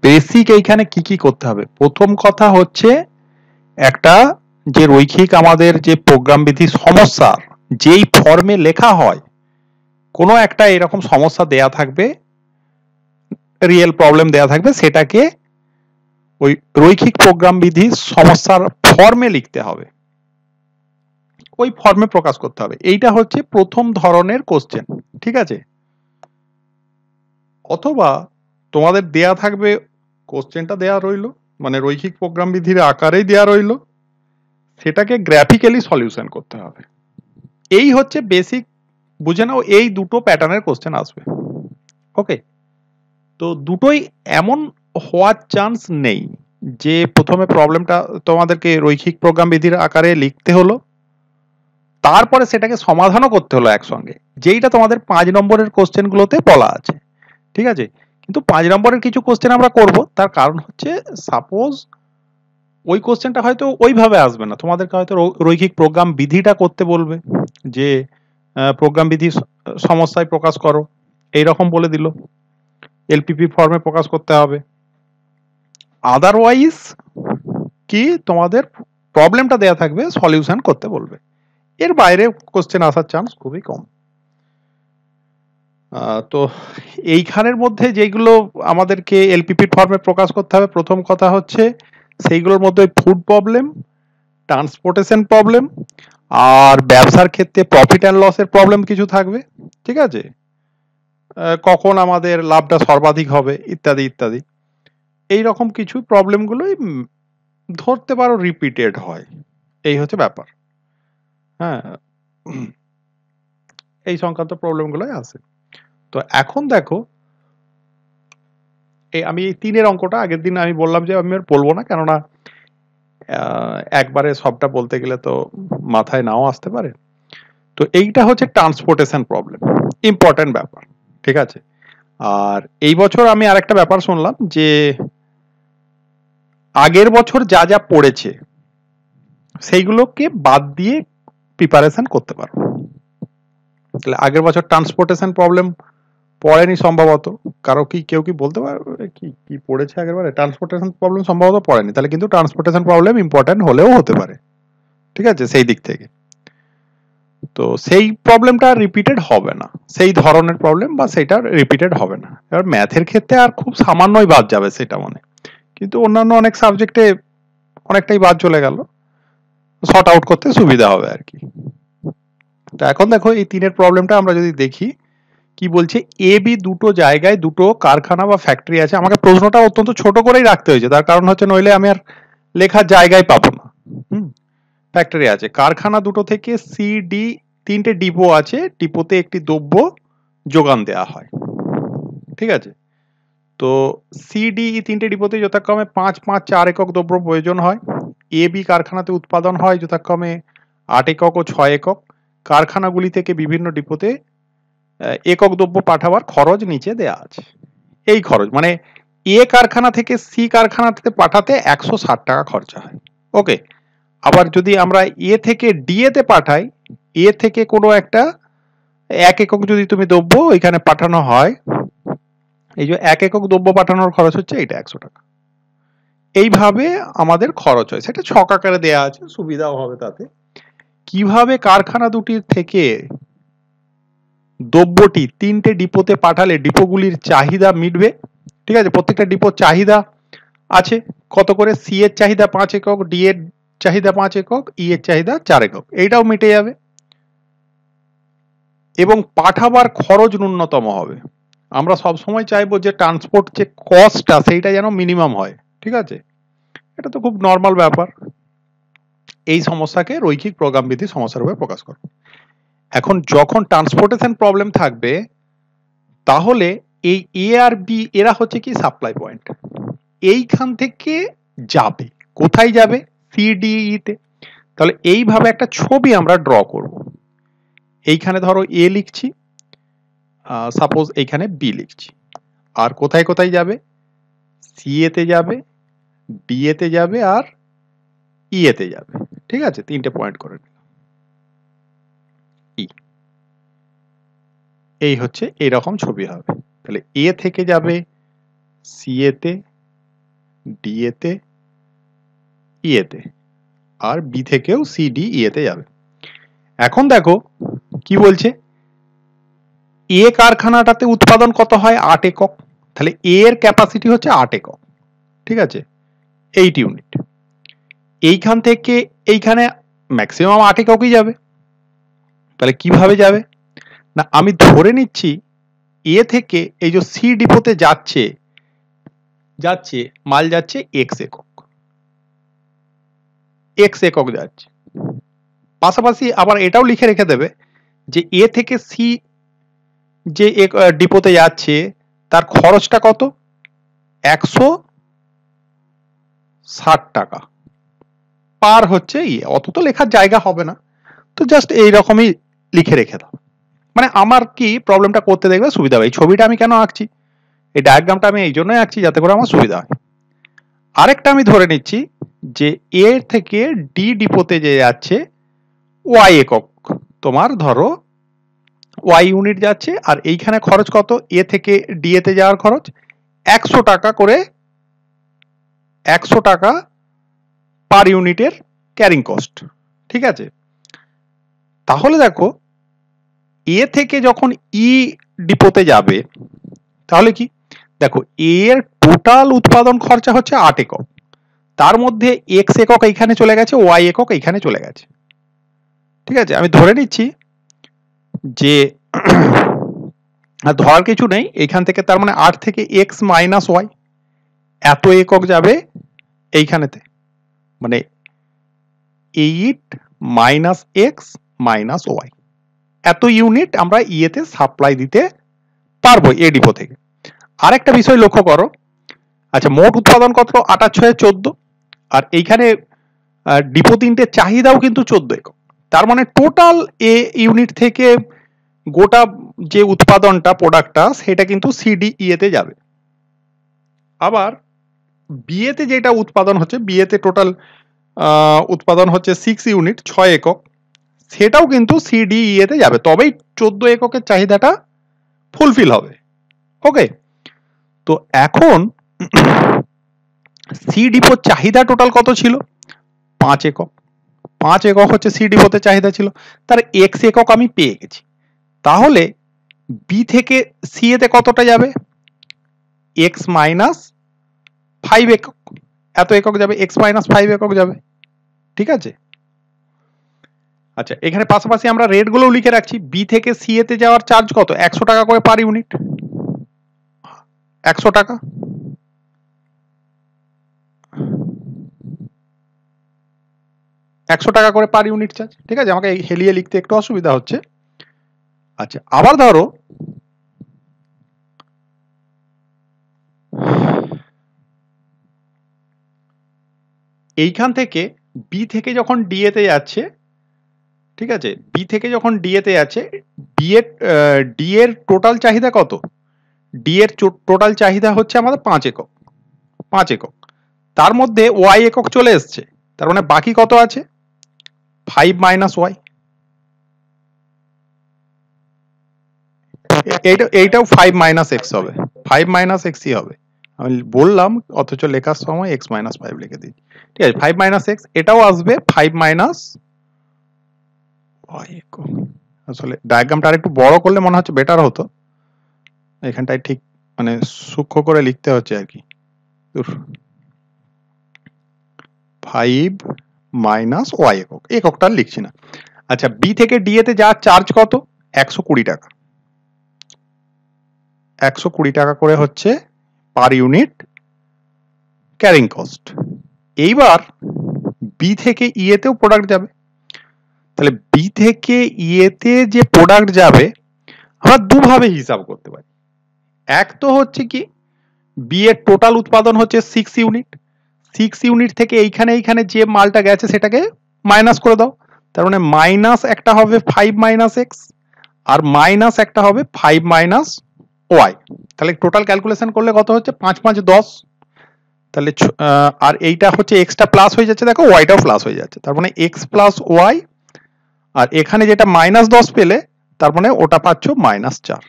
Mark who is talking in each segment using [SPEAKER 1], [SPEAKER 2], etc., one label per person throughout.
[SPEAKER 1] Basic এইখানে কি কি করতে হবে? প্রথম কথা হচ্ছে একটা যে রৈখিক আমাদের যে প্রোগ্রাম বিধি সমস্যার যেই ফর্মে লেখা হয়, কোনো একটা এরকম সমস্যা দেয়া থাকবে, রিয়েল প্রবলেম দেয়া থাকবে, সেটাকে ওই রৈখিক প্রোগ্রাম বিধি সমস্যার ফর্মে লিখতে হবে, ওই ফর্মে প্রকাশ করতে হবে। এইটা হচ্ছে প্রথম ধরনের কোশ্চেন, ঠিক আছে? অথবা তোমাদের দেয়া থাকবে, কোশ্চেনটা দেয়া রইলো, মানে রৈখিক প্রোগ্রাম বিধির আকারেই দেয়া রইলো, সেটাকে গ্রাফিক্যালি সলিউশন করতে হবে। এই হচ্ছে বেসিক, বুঝে নাও এই দুটো প্যাটার্নের কোশ্চেন আসবে। ওকে, তো দুটোই এমন হওয়ার চান্স নেই যে প্রথমে প্রবলেমটা তোমাদেরকে রৈখিক প্রোগ্রাম বিধির আকারে লিখতে হলো, তারপরে সেটাকে সমাধানও করতে হলো একসঙ্গে, যেইটা তোমাদের 5 নম্বরের কোশ্চেনগুলোতে বলা আছে, ঠিক আছে? কিন্তু 5 নম্বরের কিছু কোশ্চেন আমরা করব, তার কারণ হচ্ছে সাপোজ ওই কোশ্চেনটা হয়তো ওইভাবে আসবে না, তোমাদেরকে হয়তো রৈখিক প্রোগ্রাম বিধিটা করতে বলবে, যে প্রোগ্রাম বিধি সমস্যায় প্রকাশ করো, এইরকম বলে দিল, এলপিপি ফর্মে প্রকাশ করতে হবে। আদারওয়াইজ কি তোমাদের প্রবলেমটা দেয়া থাকবে, সলিউশন করতে বলবে, এর বাইরে কোশ্চেন আসার চান্স খুবই কম। তো এইখানের মধ্যে যেগুলো আমাদেরকে এলপিপি ফর্মে প্রকাশ করতে হবে, প্রথম কথা হচ্ছে সেইগুলোর মধ্যে ফুড প্রবলেম, ট্রান্সপোর্টেশন প্রবলেম, আর ব্যবসার ক্ষেত্রে প্রফিট অ্যান্ড লসের প্রবলেম কিছু থাকবে, ঠিক আছে? কখন আমাদের লাভটা সর্বাধিক হবে ইত্যাদি ইত্যাদি, এই রকম কিছু প্রবলেমগুলোই ধরতে পারো রিপিটেড হয়, এই হচ্ছে ব্যাপার। হ্যাঁ, এই সংক্রান্ত প্রবলেমগুলোই আছে। তো এখন দেখো, আমি এই 3-এর অঙ্কটা আগের দিন আমি বললাম যে আমি আর বলবো না, কেননা একবারে সবটা বলতে গেলে তো মাথায় নাও আসতে পারে। তো এইটা হচ্ছে ট্রান্সপোর্টেশন প্রবলেম, ইম্পর্টেন্ট ব্যাপার, ঠিক আছে? আর এই বছর আমি আরেকটা ব্যাপার শুনলাম যে আগের বছর যা যা পড়েছে সেইগুলোকে বাদ দিয়ে প্রিপারেশন করতে পারো। তাহলে আগের বছর ট্রান্সপোর্টেশন প্রবলেম পড়েনি সম্ভবত, কারো কি কেউ কি বলতে পারবে কি কি পড়েছে আগের বারে? ট্রান্সপোর্টেশন প্রবলেম সম্ভবত পড়েনি, তাহলে কিন্তু ট্রান্সপোর্টেশন প্রবলেম ইম্পর্টেন্ট হলেও হতে পারে, ঠিক আছে? সেই দিক থেকে তো সেই প্রবলেমটা রিপিটেড হবে না, সেই ধরনের প্রবলেম বা সেটা রিপিটেড হবে না। এবার ম্যাথের ক্ষেত্রে আর খুব সামান্যই বাদ যাবে সেটা, মানে কিন্তু অন্যান্য অনেক সাবজেক্টে অনেকটাই বাদ চলে গেল, শর্ট আউট করতে সুবিধা হবে আর কি। তো এখন দেখো এই 3-এর প্রবলেমটা আমরা যদি দেখি, কি বলছে, এ বি দুটো জায়গায় দুটো কারখানা বা ফ্যাক্টরি আছে। আমাকে প্রশ্নটা অত্যন্ত ছোট করেই রাখতে হয়েছে, তার কারণ হচ্ছে নইলে আমি আর লেখার জায়গায় পাবো না। ফ্যাক্টরি আছে, কারখানা দুটো থেকে সি ডি 3টে ডিপো আছে, ডিপোতে একটি দ্রব্য যোগান দেওয়া হয়, ঠিক আছে? তো সি ডি 3টে ডিপোতে যথাক্রমে 5-5-4 একক দ্রব্য প্রয়োজন হয়। এ বি কারখানাতে উৎপাদন হয় যথাক্রমে 8 একক ও 6 একক। কারখানাগুলি থেকে বিভিন্ন ডিপোতে একক দ্রব্য পাঠাবার খরচ নিচে দেয়া আছে। এই খরচ মানে এ কারখানা থেকে সি কারখানাতে পাঠাতে 160 টাকা খরচা হয়। ওকে, আবার যদি আমরা এ থেকে ডি তে পাঠাই, এ থেকে কোনো একটা 1 একক যদি তুমি দ্রব্য এখানে পাঠানো হয়, এই যে 1 একক দ্রব্য পাঠানোর খরচ হচ্ছে এটা 100 টাকা। এইভাবে আমাদের খরচ হয়, সেটা ছক আকারে দেয়া আছে, সুবিধাও হবে তাতে। কিভাবে কারখানা দুটির থেকে দ্রব্যটি 3টে ডিপোতে পাঠালে ডিপোগুলির চাহিদা মিটবে, ঠিক আছে? প্রত্যেকটা ডিপোর চাহিদা আছে কত করে, সি এর চাহিদা 5 একক, ডি এর চাহিদা 5 একক, ই এর চাহিদা 4 একক, এইটাও মিটে যাবে এবং পাঠাবার খরচ ন্যূনতম হবে। আমরা সব সময় চাইবো যে ট্রান্সপোর্ট যে কস্টটা সেইটা যেন মিনিমাম হয়, ঠিক আছে? এটা তো খুব নর্মাল ব্যাপার। এই সমস্যাকে রৈখিক প্রোগ্রাম বিধি সমস্যা রূপে প্রকাশ করে। এখন যখন ট্রান্সপোর্টেশন প্রবলেম থাকবে, তাহলে এই এ আর বি এরা হচ্ছে কি সাপ্লাই পয়েন্ট, এইখান থেকে যাবে কোথায় যাবে, সিডিই তে। তাহলে এইভাবে একটা ছবি আমরা ড্র করব। এইখানে ধরো এ লিখছি, সাপোজ এইখানে বি লিখছি, আর কোথায় কোথায় যাবে, সি এতে যাবে, ডি এতে যাবে, আর ই এতে যাবে, ঠিক আছে? 3টে পয়েন্ট করে নিলাম। এই হচ্ছে এইরকম ছবি হবে। তাহলে এ থেকে যাবে সি এতে, ডি এতে ইয়েতে, আর বি থেকেও সি ডি ইয়েতে যাবে। এখন দেখো কি বলছে, এ কারখানাটাতে উৎপাদন কত হয় 8 একক, তাহলে এ এর ক্যাপাসিটি হচ্ছে 8 একক, ঠিক আছে, 8 ইউনিট। এইখান থেকে এইখানে ম্যাক্সিমাম 8 এককই যাবে। তাহলে কিভাবে যাবে না, আমি ধরে নিচ্ছি এ থেকে এই যে সি ডিপোতে যাচ্ছে মাল যাচ্ছে এক্স একক, যাচ্ছে। পাশাপাশি আবার এটাও লিখে রেখে দেবে যে এ থেকে সি যে ডিপোতে যাচ্ছে তার খরচটা কত, 160 টাকা পার হচ্ছে ইয়ে। অত তো লেখার জায়গা হবে না, তো জাস্ট এইরকমই লিখে রেখে দাও। মানে আমার কি প্রবলেমটা করতে দেখবে সুবিধা হবে। এই ছবিটা আমি কেন আঁকছি, এই ডায়াগ্রামটা আমি এই জন্যই আঁকছি যাতে করে আমার সুবিধা হয়। আরেকটা আমি ধরে নিচ্ছি যে এ থেকে ডি ডিপোতে যে যাচ্ছে ওয়াই একক, তোমার ধরো ওয়াই ইউনিট যাচ্ছে, আর এইখানে খরচ কত, এ থেকে ডি এতে যাওয়ার খরচ 100 টাকা করে, 100 টাকা পার ইউনিটের ক্যারিং কস্ট, ঠিক আছে। তাহলে দেখো এ থেকে যখন ই ডিপোতে যাবে তাহলে কি, দেখো এর টোটাল উৎপাদন খরচা হচ্ছে 8 একক, তার মধ্যে এক্স একক এইখানে চলে গেছে, ওয়াই একক এইখানে চলে গেছে, ঠিক আছে। আমি ধরে নিচ্ছি যে ধরার কিছু নেই এইখান থেকে, তার মানে 8 থেকে এক্স মাইনাস ওয়াই এত একক যাবে এইখানেতে, মানে 8 মাইনাস এক্স মাইনাস ওয়াই, এত ইউনিট আমরা ইয়েতে সাপ্লাই দিতে পারবো এ ডিপো থেকে। আরেকটা বিষয় লক্ষ্য করো, আচ্ছা মোট উৎপাদন কত, 8 × 6 = 14, আর এইখানে ডিপো 3টে চাহিদাও কিন্তু 14 একক, তার মানে টোটাল এ ইউনিট থেকে গোটা যে উৎপাদনটা প্রোডাক্টটা সেটা কিন্তু সিডি ইয়েতে যাবে। আবার বিয়েতে যেটা উৎপাদন হচ্ছে, বিয়েতে টোটাল উৎপাদন হচ্ছে 6 ইউনিট 6 একক, সেটাও কিন্তু সিডি ইয়েতে যাবে, তবেই 14 এককের চাহিদাটা ফুলফিল হবে। ওকে, তো এখন সি ডিপোর চাহিদা টোটাল কত ছিল, 5 একক, 5 একক হচ্ছে সি ডিপোতে চাহিদা ছিল, তার এক্স একক আমি পেয়ে গেছি। তাহলে বি থেকে সি এতে কতটা যাবে, এক্স মাইনাস 5 একক, এত একক যাবে, এক্স মাইনাস 5 একক যাবে, ঠিক আছে। আচ্ছা এখানে পাশাপাশি আমরা রেট গুলো লিখে রাখছি, বি থেকে সি এতে যাওয়ার চার্জ কত, 100 টাকা করে পার ইউনিট, 100 টাকা, করে পার ইউনিট চার্জ, ঠিক আছে। আমাকে হেলিয়ে লিখতে একটু অসুবিধা হচ্ছে। আচ্ছা আবার ধরো এইখান থেকে বি থেকে যখন ডি এতে যাচ্ছে, ঠিক আছে, বি থেকে যখন ডি এতে যাচ্ছে, ডি এর টোটাল চাহিদা কত, ডি এর টোটাল চাহিদা হচ্ছে আমাদের 5 একক, 5 একক, তার মধ্যে ওয়াই একক চলে এসছে, তার মানে বাকি কত আছে, 5 মাইনাস ওয়াই, এইটাও 5 মাইনাস এক্স হবে, 5 মাইনাস এক্সই হবে, আমি বললাম অথচ লেখার সময় এক্স মাইনাস 5 লিখে দিই, ঠিক আছে। 5 মাইনাস এক্স এটাও আসবে 5 মাইনাস ওয়াই একক। আসলে ডায়াগ্রামটা আরেকটু বড় করলে মনে হচ্ছে বেটার হতো, এখানটায় ঠিক মানে সূক্ষ্ম করে লিখতে হচ্ছে আর কি। 5 মাইনাস ওয়াই একক, এককটা লিখছি না। আচ্ছা বি থেকে ডি এতে যাওয়ার চার্জ কত, 120 টাকা, 120 টাকা করে হচ্ছে পার ইউনিট ক্যারিং কস্ট। এইবার বি থেকে ইয়েতেও প্রোডাক্ট যাবে, তাহলে বি থেকে ইয়েতে যে প্রোডাক্ট যাবে আমরা দুভাবে হিসাব করতে পারি। এক তো হচ্ছে কি, বি এর টোটাল উৎপাদন হচ্ছে 6 ইউনিট, 6 ইউনিট থেকে এইখানে যে মালটা গেছে সেটাকে মাইনাস করে দাও, তার মানে মাইনাস একটা হবে 5 মাইনাস এক্স, আর মাইনাস একটা হবে 5 মাইনাস ওয়াই, তাহলে টোটাল ক্যালকুলেশন করলে কত হচ্ছে, 5 5 10, তাহলে আর এইটা হচ্ছে এক্সটা প্লাস হয়ে যাচ্ছে, দেখো ওয়াইটাও প্লাস হয়ে যাচ্ছে, তার মানে এক্স প্লাস ওয়াই, আর এখানে যেটা মাইনাস 10 পেলে তার মানে ওটা পাচ্ছ -4।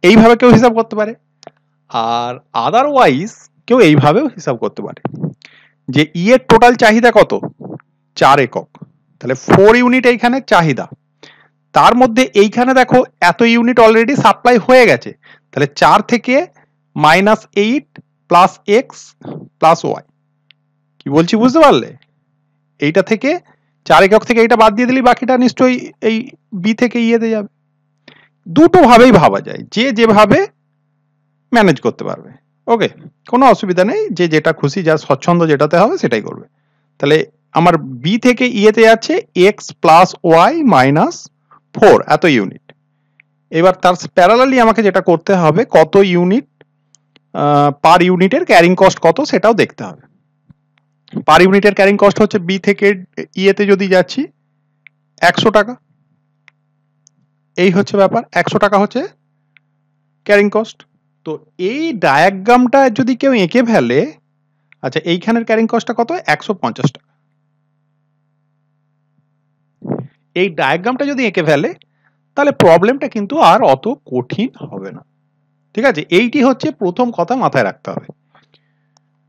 [SPEAKER 1] এইভাবে কেউ হিসাব করতে পারে। আর আদারওয়াইজ কেউ এইভাবেও হিসাব করতে পারে যে ই এর টোটাল চাহিদা কত, 4 একক, তাহলে 4 ইউনিট এইখানে চাহিদা, তার মধ্যে এইখানে দেখো এত ইউনিট অলরেডি সাপ্লাই হয়ে গেছে, তাহলে 4 থেকে -8 প্লাস এক্স প্লাস ওয়াই, কি বলছি বুঝতে পারলে? এইটা থেকে 4 একক থেকে এইটা বাদ দিয়ে দিলে বাকিটা নিশ্চয়ই এই বি থেকে ইয়েতে যাবে। দুটো ভাবেই ভাবা যায়, যে যেভাবে ম্যানেজ করতে পারবে। ওকে, কোনো অসুবিধা নেই, যে যেটা খুশি, যার স্বচ্ছন্দ যেটাতে হবে সেটাই করবে। তাহলে আমার বি থেকে ইয়েতে যাচ্ছে এক্স প্লাস ওয়াই মাইনাস 4 এত ইউনিট। এবার তার প্যারালালি আমাকে যেটা করতে হবে, কত ইউনিট পার ইউনিটের ক্যারিং কস্ট কত সেটাও দেখতে হবে। পার ইউনিটের ক্যারিং কস্ট হচ্ছে বি থেকে ইয়েতে যদি যাচ্ছি 100 টাকা, এই হচ্ছে ব্যাপার, 100 টাকা হচ্ছে ক্যারিং কস্ট। তো এই ডায়াগ্রামটা যদি কেউ এঁকে ফেলে, আচ্ছা এইখানের ক্যারিং কস্টটা কত, 150 টাকা। এই ডায়াগ্রামটা যদি এঁকে ফেলে তাহলে প্রবলেমটা কিন্তু আর অত কঠিন হবে না। ঠিক আছে, এইটি হচ্ছে প্রথম কথা মাথায় রাখতে হবে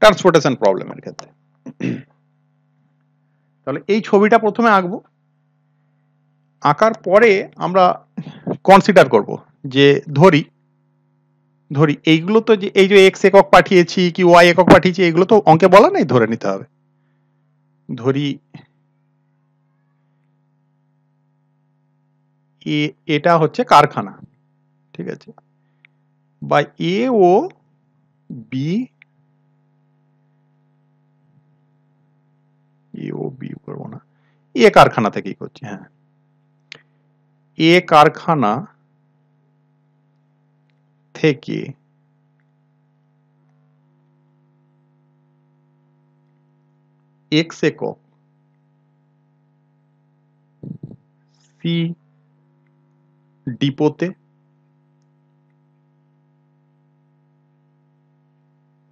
[SPEAKER 1] ট্রান্সপোর্টেশন প্রবলেমের ক্ষেত্রে। তাহলে এই ছবিটা প্রথমে আঁকবো, আঁকার পরে আমরা কনসিডার করব যে ধরি এইগুলো তো, যে এই যে এক্স একক পাঠিয়েছি কি ওয়াই একক পাঠিয়েছি, এগুলো তো অঙ্কে বলা নেই, ধরে নিতে হবে। ধরি এটা হচ্ছে কারখানা, ঠিক আছে, বা এ ও বি, করবো না, এ কারখানা থেকেই করছি, হ্যাঁ, এ কারখানা থেকে এক্স একক সি ডিপোতে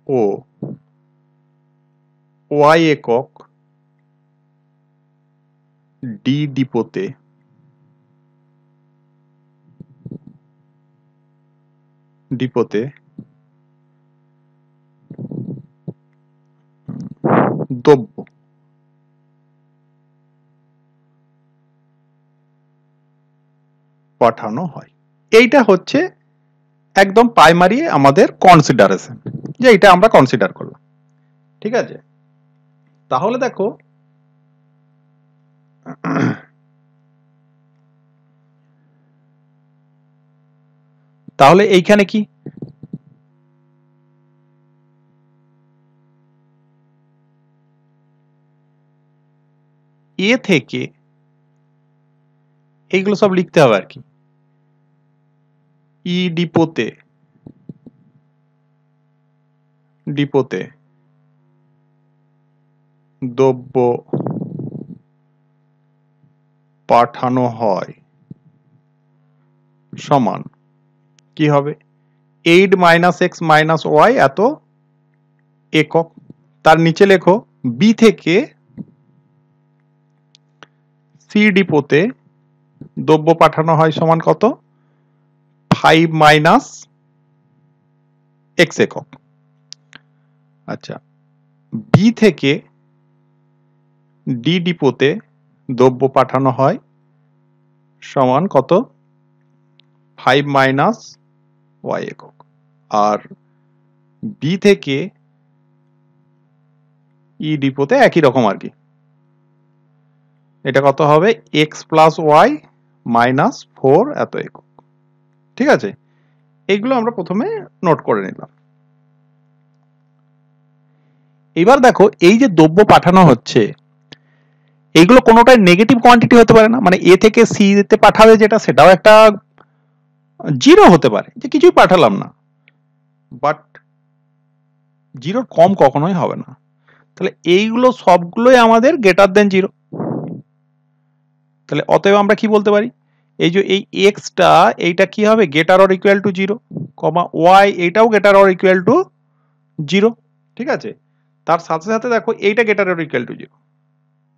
[SPEAKER 1] ও ওয়াই একক ডি ডিপোতে দ্রব্য পাঠানো হয়। এইটা হচ্ছে একদম প্রাইমারি আমাদের কনসিডারেশন, যে এটা আমরা কনসিডার করলাম। ঠিক আছে, তাহলে দেখো তাহলে এইখানে কি, এ থেকে এইগুলো সব লিখতে হবে আর কি, ই ডিপোতে দ্রব্য পাঠানো হয় সমান কি হবে, 8 মাইনাস এক্স মাইনাস ওয়াই এত একক। তার নিচে লেখো বি থেকে সি ডিপোতে দ্রব্য পাঠানো হয় সমান কত, 5 মাইনাস এক্স একক। আচ্ছা, বি থেকে ডি ডিপোতে দ্রব্য পাঠানো হয় সমান কত, 5 মাইনাস ওয়াই একক। আর বি থেকে ই ডিপোতে একই রকম আর কি, এটা কত হবে, এক্স প্লাস ওয়াই মাইনাস 4 এত একক। ঠিক আছে, এইগুলো আমরা প্রথমে নোট করে নিলাম। এবার দেখো এই যে দ্রব্য পাঠানো হচ্ছে, এইগুলো কোনোটাই নেগেটিভ কোয়ান্টিটি হতে পারে না, মানে এ থেকে সি তে পাঠাবে যেটা, সেটাও একটা জিরো হতে পারে, যে কিছুই পাঠালাম না, বাট জিরোর কম কখনোই হবে না। তাহলে এইগুলো সবগুলোই আমাদের গ্রেটার দেন জিরো। তাহলে অতএব আমরা কি বলতে পারি, এই যে এই এক্সটা, এইটা কি হবে, greater or equal to zero, comma Y এইটাও greater or equal to zero. ঠিক আছে, তার সাথে সাথে দেখো এইটা greater or equal to zero,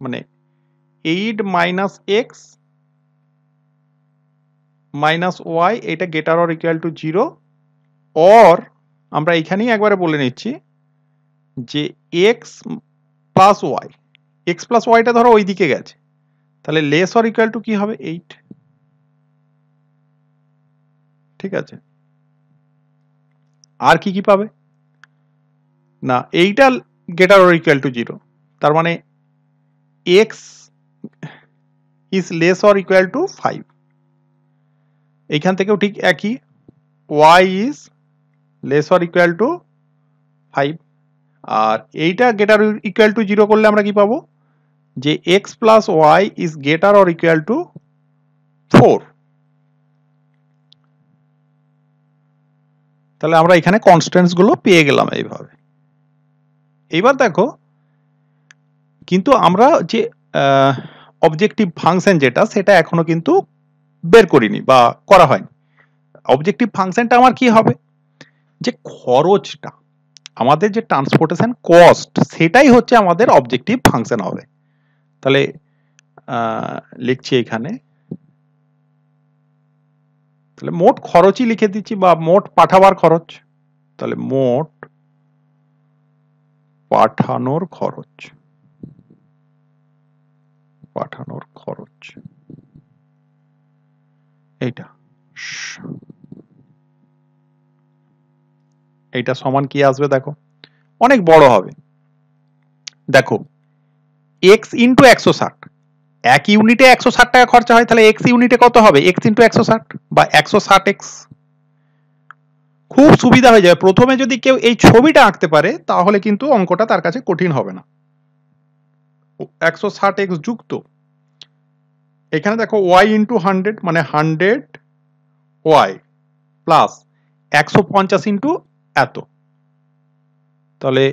[SPEAKER 1] মানে 8 মাইনাস এক্স মাইনাস ওয়াই এটা greater or equal to zero, or আমরা এইখানেই একবারে বলে নিচ্ছি যে x plus Y, X plus ওয়াইটা ধরো ওই দিকে গেছে, তাহলে লেস অর ইকুয়াল টু কি হবে 8। ঠিক আছে, আর কি কি পাবে না, এইটা গ্রেটার অর ইকুয়াল টু 0, তার মানে x is less or equal to 5। এইখান থেকেও ঠিক একই, y is less or equal to 5, আর এইটা গ্রেটার ইকুয়াল টু 0 করলে আমরা কি পাবো, যে x plus y is greater or equal to 4। তাহলে আমরা এখানে কনস্ট্যান্টস গুলো পেয়ে গেলাম এইভাবে। এইবার দেখো, কিন্তু আমরা যে অবজেক্টিভ ফাংশন যেটা, সেটা এখনো কিন্তু বের করিনি বা করা হয়নি। অবজেক্টিভ ফাংশনটা আমার কি হবে, যে খরচটা, আমাদের যে ট্রান্সপোর্টেশন কস্ট, সেটাই হচ্ছে আমাদের অবজেক্টিভ ফাংশন হবে। তাহলে লিখছি এখানে, তাহলে মোট খরচই লিখে দিচ্ছি, বা মোট পাঠাবার খরচ। তাহলে মোট পাঠানোর খরচ, পাঠানোর খরচ এইটা, এইটা সমান কি আসবে দেখো, অনেক বড় হবে। দেখো x ইন্টু 160, এক ইউনিটে 160 টাকা খরচা হয়, তাহলে x ইউনিটে কত হবে, x ইন্টু 160 বা 160x। খুব সুবিধা হয়ে যাবে, প্রথমে যদি কেউ এই ছবিটা আঁকতে পারে তাহলে কিন্তু অঙ্কটা তার কাছে কঠিন হবে না। 160x যুক্ত, এখানে দেখো y ইন্টু 100 মানে 100y প্লাস 150 ইন্টু এত, তাহলে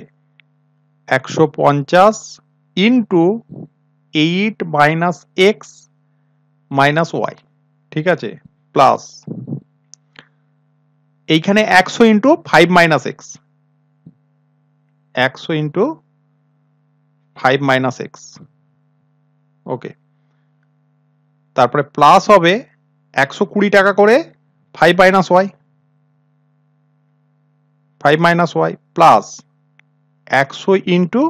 [SPEAKER 1] 150 into 8 minus X minus Y, ঠিক আছে, প্লাস এইখানে 100 into 5 minus X, 100 into 5 minus X, okay. তারপরে প্লাস হবে 120 টাকা করে 5 minus Y, 5 minus Y plus 100 into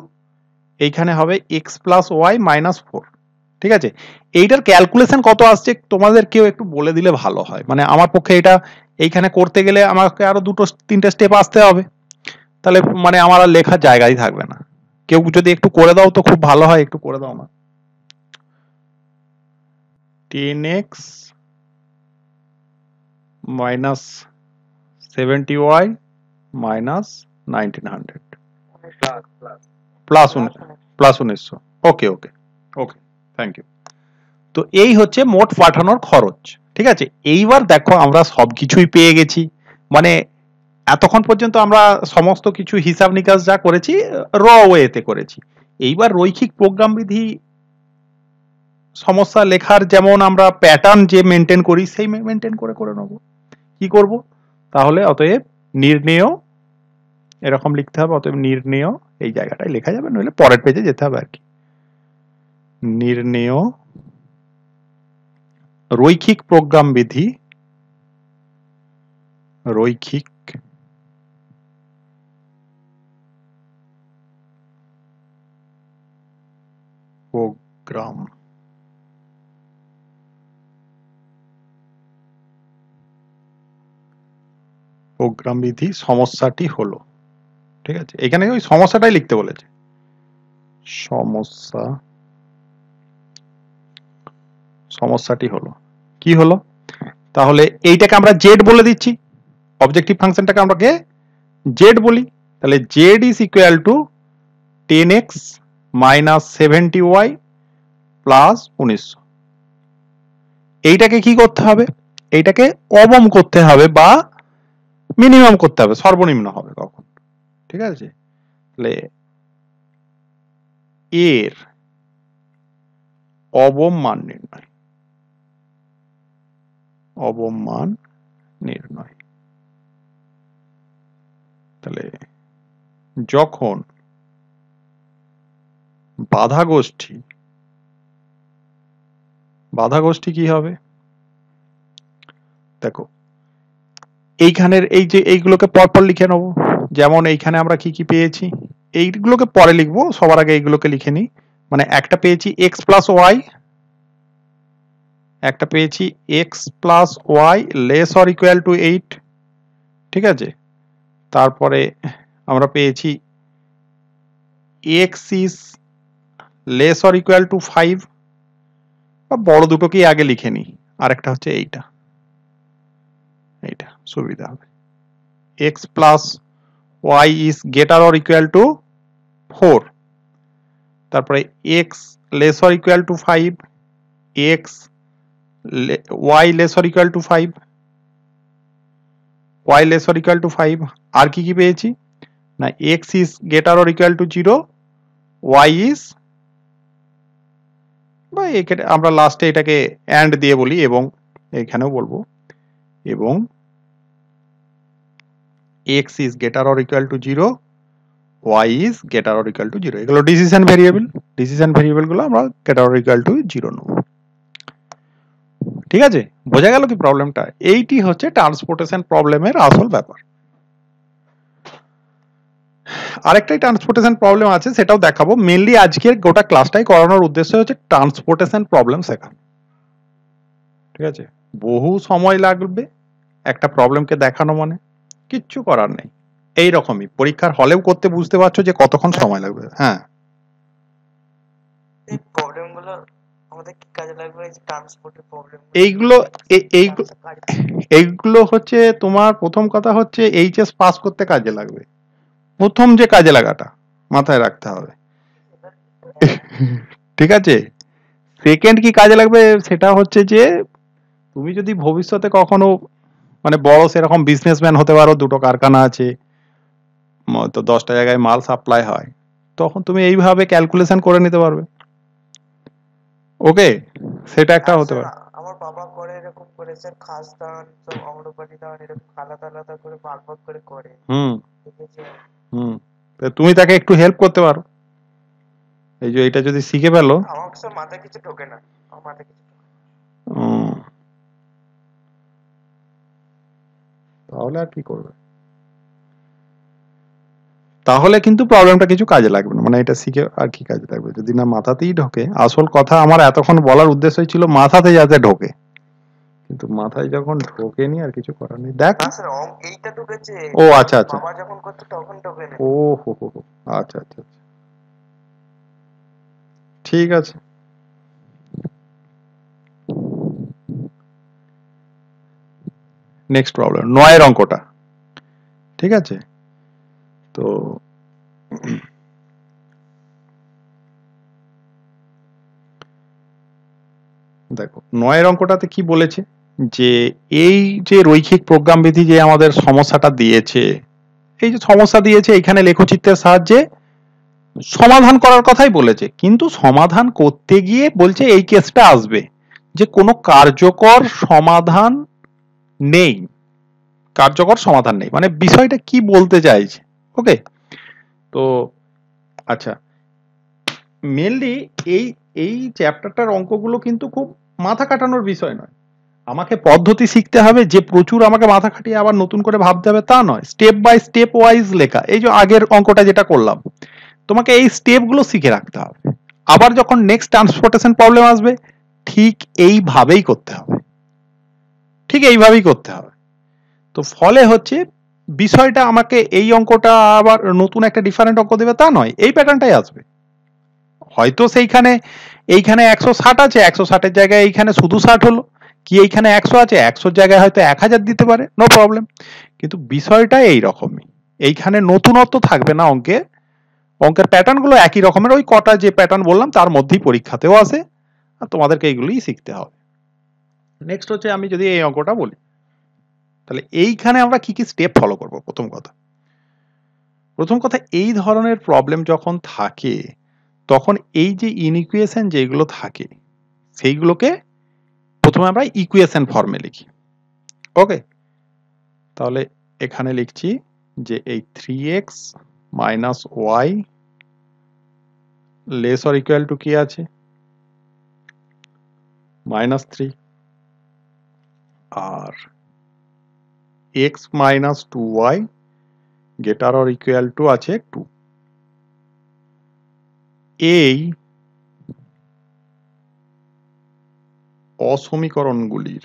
[SPEAKER 1] এইখানে হবে এক্স প্লাস ওয়াই মাইনাস 4। ঠিক আছে, এইটার ক্যালকুলেশন কত আসছে তোমাদের কেউ একটু বলে দিলে ভালো হয়, মানে আমার পক্ষে এটা এইখানে করতে গেলে আমাকে আরো 2-3টে স্টেপ আসতে হবে, তাহলে মানে আমার আর লেখার জায়গাই থাকবে না। কেউ যদি একটু করে দাও তো খুব ভালো হয়, একটু করে দাও না। 10x minus 70y minus 1900 plus 1900। Okay okay okay, thank you. তো এই হচ্ছে মোট পাঠানোর খরচ। ঠিক আছে, এইবার দেখো আমরা সবকিছুই পেয়ে গেছি, মানে এতক্ষণ পর্যন্ত আমরা সমস্ত কিছু হিসাব নিকাশ যা করেছি র ওয়েতে করেছি। এইবার রৈখিক প্রোগ্রাম বিধি সমস্যা লেখার যেমন আমরা প্যাটার্ন যে মেনটেন করি, সেই মেনটেন করে করে নেব। কি করব তাহলে, অতএব নির্ণেয়, এরকম লিখতে হবে, অতএব নির্ণেয়, এই জায়গাটায় লেখা যাবে, নইলে পরের পেজে যেতে হবে আর কি। নির্ণেয় রৈখিক প্রোগ্রাম বিধি, রৈখিক প্রোগ্রাম প্রোগ্রাম বিধি সমস্যাটি হলো। ঠিক আছে, এখানে ওই সমস্যাটাই লিখতে বলেছে, সমস্যা, সমস্যাটি হলো কি হলো, তাহলে এইটাকে আমরা জেড বলে দিচ্ছি, অবজেক্টিভ ফাংশনটাকে আমরা জেড বলি, তাহলে Z is equal two 10x minus 70y plus 1900। এইটাকে কি করতে হবে, এইটাকে অবম করতে হবে বা মিনিমাম করতে হবে, সর্বনিম্ন হবে কখন। ঠিক আছে, তাহলে এর অবম মান নির্ণয়, অবম মান নির্ণয়, তাহলে যখন বাধা গোষ্ঠী, বাধা গোষ্ঠী কি হবে দেখো, এইখানের এই যে এইগুলোকে পরপর লিখে নেব, যেমন এইখানে আমরা কি কি পেয়েছি, এইগুলোকে পরে লিখবো, সবার আগে এইগুলোকে লিখে নিই। মানে একটা পেয়েছি এক্স প্লাস ওয়াই, একটা পেয়েছি x plus y less or equal to 8, ঠিক আছে। তারপরে আমরা পেয়েছি x is less or equal to 5, বা বড় দুটোকেই আগে লিখে নিই। আরেকটা হচ্ছে এইটা, এইটা সুবিধা হবে। X plus y is greater or equal to 4, তারপরে x less or equal to 5, x y less or equal to 5, y less or equal to 5। আর কি কি পেয়েছি না, x is greater or equal to 0, y is, বা এখানে আমরা লাস্টে এটাকে অ্যান্ড দিয়ে বলি, এবং এখানেও বলবো এবং x is greater or equal to 0, y is greater or equal to 0। এগুলো ডিসিশন ভেরিয়েবল, ডিসিশন ভেরিয়েবল গুলো আমরা গ্রেটার অর ইকুয়াল টু 0 নেব। ঠিক আছে, বোঝা গেল কি প্রবলেমটা? এইটি হচ্ছে ট্রান্সপোর্টেশন প্রবলেমের আসল ব্যাপার। আরেকটাই ট্রান্সপোর্টেশন প্রবলেম আছে, সেটাও দেখাবো। মেনলি আজকের গোটা ক্লাসটাই করানোর উদ্দেশ্য হচ্ছে ট্রান্সপোর্টেশন প্রবলেম শেখা। ঠিক আছে, বহু সময় লাগবে একটা প্রবলেমকে দেখানো, মানে কিচ্ছু করার নেই। এই রকমই পরীক্ষার হলেও করতে বুঝতে পারছো যে কতক্ষণ সময় লাগবে। হ্যাঁ,
[SPEAKER 2] এই প্রবলেমগুলো আমাদের কি কাজে লাগবে? এই ট্রান্সপোর্টের প্রবলেম
[SPEAKER 1] এইগুলো এইগুলো হচ্ছে তোমার প্রথম কথা হচ্ছে এইচএস পাস করতে কাজে লাগবে। প্রথম যে কাজে লাগাটা মাথায় রাখতে হবে। ঠিক আছে, সেকেন্ড কি কাজে লাগবে সেটা হচ্ছে যে তুমি যদি ভবিষ্যতে কখনো মানে বড় সেরকম বিজনেসম্যান হতে পারো, দুটো কারখানা আছে, তো 10টা জায়গায় মাল সাপ্লাই হয়, তখন তুমি এইভাবে ক্যালকুলেশন করে নিতে পারবে। ওকে, সেটা একটা হতে পারে।
[SPEAKER 2] আমার বাবা করে এরকম করে, স্যার খাস ধান সব অম্রপালি ধান এরকম আলাদা আলাদা করে ভাগ ভাগ করে করে।
[SPEAKER 1] হুম
[SPEAKER 2] দেখেছি।
[SPEAKER 1] হুম, তুমি তাকে একটু হেল্প করতে পারো, এই যে এটা যদি শিখে ফেলো।
[SPEAKER 2] আমার সব মাথায় কিছু ঢোকে না, আমার মাথায় কিছু
[SPEAKER 1] তাহলে আর কি করবে? তাহলে কিন্তু প্রবলেমটা কিছু কাজে লাগবে না, মানে এটা শিখে আর কি কাজে লাগবে যদি না মাথাতেই ঢোকে। আসল কথা আমার এতক্ষণ বলার উদ্দেশ্যই ছিল মাথাতে যাতে ঢোকে, কিন্তু মাথায় যখন ঢোকেনি আর কিছু করার নেই। দেখ,
[SPEAKER 2] না স্যার এইটা ঢুকেছে।
[SPEAKER 1] ও আচ্ছা আচ্ছা,
[SPEAKER 2] বাবা যখন করতো তখন ঢোকে না।
[SPEAKER 1] ও হো হো হো, আচ্ছা আচ্ছা আচ্ছা, ঠিক আছে। নেক্সট প্রবলেম 9 অঙ্কটা। ঠিক আছে, তো দেখো 9 অঙ্কটাতে কি বলেছে, যে এই যে রৈখিক প্রোগ্রাম বিধি যে আমাদের সমস্যাটা দিয়েছে, এই যে সমস্যা দিয়েছে এখানে লেখচিত্রের সাহায্যে সমাধান করার কথাই বলেছে, কিন্তু সমাধান করতে গিয়ে বলছে এই কেসটা আসবে যে কোনো কার্যকর সমাধান নেই, কার্যকর সমাধান নেই। মানে বিষয়টা কি বলতে চাইছে? ওকে, তো আচ্ছা, মেনলি এই এই চ্যাপ্টারটার অঙ্কগুলো কিন্তু খুব মাথা কাটানোর বিষয় নয়। আমাকে পদ্ধতি শিখতে হবে যে প্রচুর আমাকে মাথা খাটিয়ে আবার নতুন করে ভাবতে হবে তা নয়, স্টেপ বাই স্টেপ ওয়াইজ লেখা। এই যে আগের অঙ্কটা যেটা করলাম, তোমাকে এই স্টেপগুলো শিখে রাখতে হবে। আবার যখন নেক্সট ট্রান্সপোর্টেশন প্রবলেম আসবে ঠিক এইভাবেই করতে হবে, ঠিক এইভাবেই করতে হবে। তো ফলে হচ্ছে বিষয়টা আমাকে এই অঙ্কটা আবার নতুন একটা ডিফারেন্ট অঙ্ক দেবে তা নয়, এই প্যাটার্নটাই আসবে। হয়তো সেইখানে এইখানে 160 আছে, 160-এর জায়গায় এইখানে শুধু 60 হলো, কি এইখানে 100 আছে, 100-র জায়গায় হয়তো 1000 দিতে পারে, নো প্রবলেম। কিন্তু বিষয়টা এইরকমই, এইখানে নতুনত্ব থাকবে না অঙ্কে, অঙ্কের প্যাটার্ন গুলো একই রকমের, ওই কটা যে প্যাটার্ন বললাম তার মধ্যেই পরীক্ষাতেও আসে, আর তোমাদেরকে এইগুলোই শিখতে হবে। নেক্সট হচ্ছে আমি যদি এই অঙ্কটা বলি, তাহলে এইখানে আমরা কি কি স্টেপ ফলো করব? প্রথম কথা এই ধরনের প্রবলেম যখন থাকে তখন এই যে ইনইকুয়েশন যেগুলো থাকে সেইগুলোকে প্রথমে আমরা ইকুয়েশন ফর্মে লিখি। ওকে, তাহলে এখানে লিখছি যে এই 3x minus y less or equal to কি আছে, -3, আর x minus 2y greater or equal to আছে 2। এই অসমীকরণগুলির,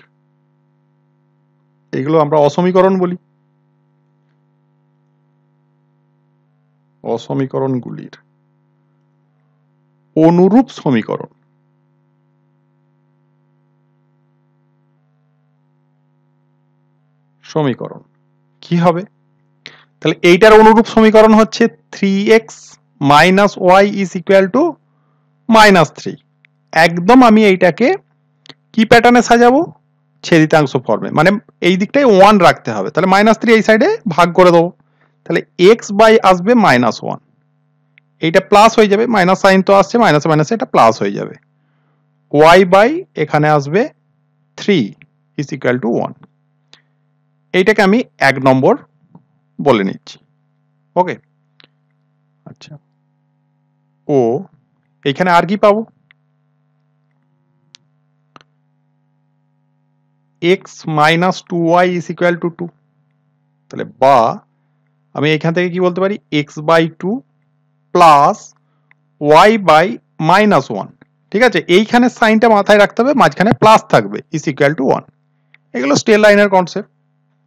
[SPEAKER 1] এগুলো আমরা অসমীকরণ বলি, অসমীকরণগুলির অনুরূপ সমীকরণ সমীকরণ কি হবে? তাহলে এইটার অনুরূপ সমীকরণ হচ্ছে 3x minus y is equal to -3। একদম আমি এইটাকে কি প্যাটার্নে সাজাবো? ছেদিতাংশ ফর্মে, মানে এই দিকটায় 1 রাখতে হবে। তাহলে -3 এই সাইডে ভাগ করে দেবো, তাহলে x বাই আসবে -1, এইটা প্লাস হয়ে যাবে, মাইনাস সাইন তো আসছে, মাইনাসে মাইনাসে এটা প্লাস হয়ে যাবে, y বাই এখানে আসবে 3 ইজ ইকুয়াল টু 1। এইটাকে আমি 1 নম্বর বলে নিচ্ছি। ওকে, আচ্ছা, ও এইখানে আর কি পাবো? x minus 2y is equal two 2। তাহলে বা আমি এখান থেকে কি বলতে পারি? x by 2 plus y by -1। ঠিক আছে, এইখানে সাইনটা মাথায় রাখতে হবে, মাঝখানে প্লাস থাকবে, ইজ ইকুয়াল টু 1। এগুলো স্টেল লাইনের কনসেপ্ট।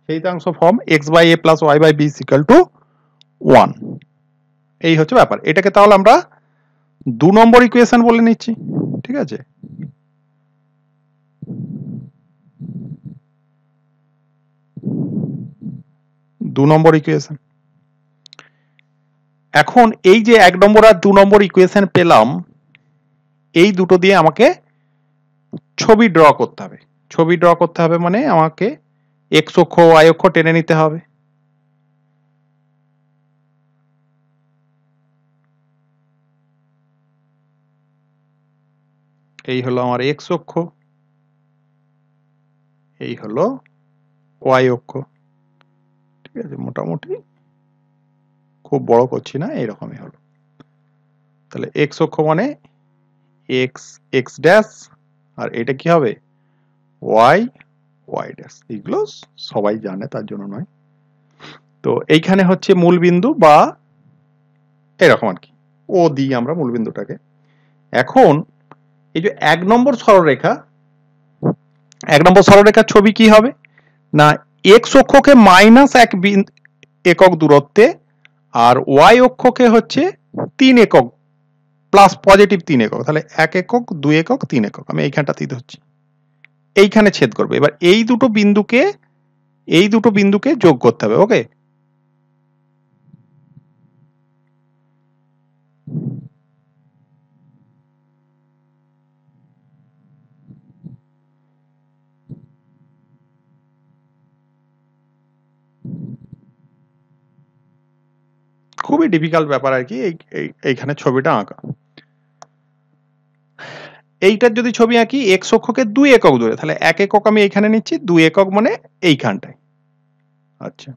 [SPEAKER 1] ছেদিতাংশ form x by a plus y by b is equal to 1। এই হচ্ছে ব্যাপার। এটাকে তাহলে আমরা 2 নম্বর ইকুয়েশন বলে নিচ্ছি। ঠিক আছে, দু নম্বর ইকুয়েশন। এখন এই যে 1 নম্বর আর 2 নম্বর ইকুয়েশন পেলাম, এই দুটো দিয়ে আমাকে ছবি ড্র করতে হবে। ছবি ড্র করতে হবে মানে আমাকে x অক্ষ y অক্ষ টেনে নিতে হবে। এই হলো আমার x অক্ষ, এই হলো y অক্ষ। ঠিক আছে, মোটামুটি খুব বড় করছি না, এইরকমই হলো। তাহলে x অক্ষ মানে x x ড্যাশ, আর এটা কি হবে? y y dash. এগুলো সবাই জানে, তার জন্য নয়। তো এইখানে হচ্ছে মূল বিন্দু, বা এরকম আর কি, ও দিই আমরা মূল বিন্দুটাকে। এখন এই যে 1 নম্বর সরলরেখা, 1 নম্বর সরলরেখার ছবি কি হবে না, x অক্ষকে -1 একক দূরত্বে, আর y অক্ষকে হচ্ছে 3 একক প্লাস পজিটিভ 3 একক। তাহলে 1 একক 2 একক 3 একক, আমি এইখানটাতেই ধরছি, এইখানে ছেদ করবে। এবার এই দুটো বিন্দুকে যোগ করতে হবে। ওকে, খুবই ডিফিকাল্ট ব্যাপার আর কি এইখানে ছবিটা আঁকা। এইটার যদি ছবি আঁকি x অক্ষকে 2 একক দূরে, তাহলে 1 একক আমি এইখানে নিচ্ছি, 2 একক মানে এইখানটায়। আচ্ছা,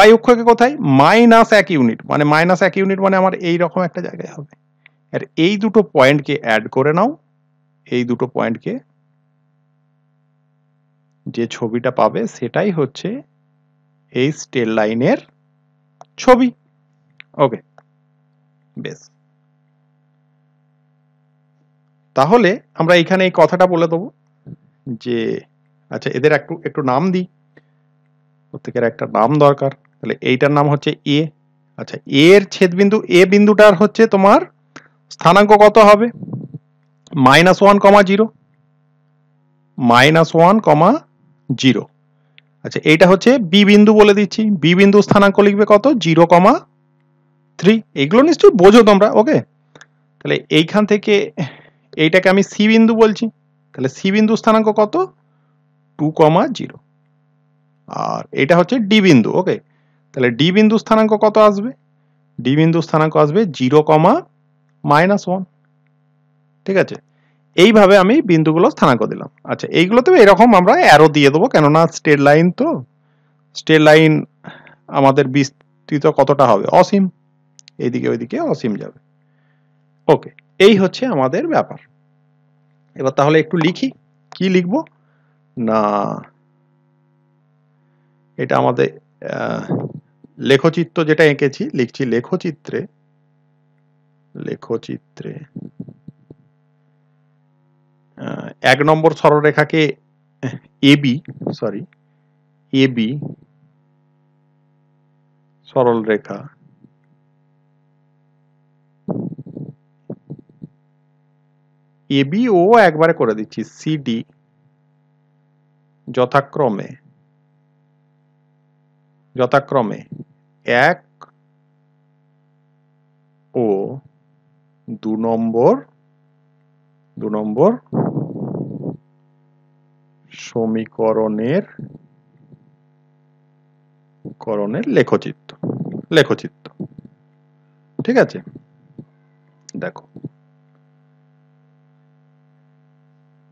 [SPEAKER 1] y অক্ষকে কোথায়? -1 ইউনিট, মানে -1 ইউনিট মানে আমার এই রকম একটা জায়গায় হবে। আর এই দুটো পয়েন্টকে অ্যাড করে নাও, এই দুটো পয়েন্টকে, যে ছবিটা পাবে সেটাই হচ্ছে এই স্টেল লাইনের ছবি। ওকে, বেশ। তাহলে আমরা এখানে এই কথাটা বলে দেবো যে, আচ্ছা এদের একটু একটু নাম দিই, প্রত্যেকের একটা নাম দরকার। তাহলে এইটার নাম হচ্ছে এ। আচ্ছা, এর ছেদবিন্দু, এ বিন্দুটার হচ্ছে তোমার স্থানাঙ্ক কত হবে? -1, 0, -1, 0। আচ্ছা, এইটা হচ্ছে বি বিন্দু বলে দিচ্ছি, বি বিন্দু স্থানাঙ্ক লিখবে কত? 0, 3। এগুলো নিশ্চয়ই বোঝো তোমরা। ওকে, তাহলে এইখান থেকে এইটাকে আমি সি বিন্দু বলছি, তাহলে সি বিন্দু স্থানাঙ্ক কত? 2, 0। আর এটা হচ্ছে ডি বিন্দু। ওকে, তাহলে ডি বিন্দু স্থানাঙ্ক কত আসবে? ডি বিন্দু স্থানাঙ্ক আসবে 0, -1। ঠিক আছে, এইভাবে আমি বিন্দুগুলো স্থানাঙ্ক দিলাম। আচ্ছা, এইগুলোতে এরকম আমরা অ্যারো দিয়ে দেবো, কেননা স্ট্রেট লাইন, তো স্ট্রেট লাইন আমাদের বিস্তৃত কতটা হবে? অসীম, এইদিকে ওইদিকে অসীম যাবে। ওকে, এই হচ্ছে আমাদের ব্যাপার। এবার তাহলে একটু লিখি, কি লিখবো না, এটা আমাদের লেখচিত্র যেটা এঁকেছি, লিখছি লেখচিত্রে লেখচিত্রে 1 নম্বর সরলরেখাকে এবি সরলরেখা এবি ও একবারে করে দিচ্ছি সিডি যথাক্রমে 1 ও 2 নম্বর সমীকরণের লেখচিত্র ঠিক আছে। দেখো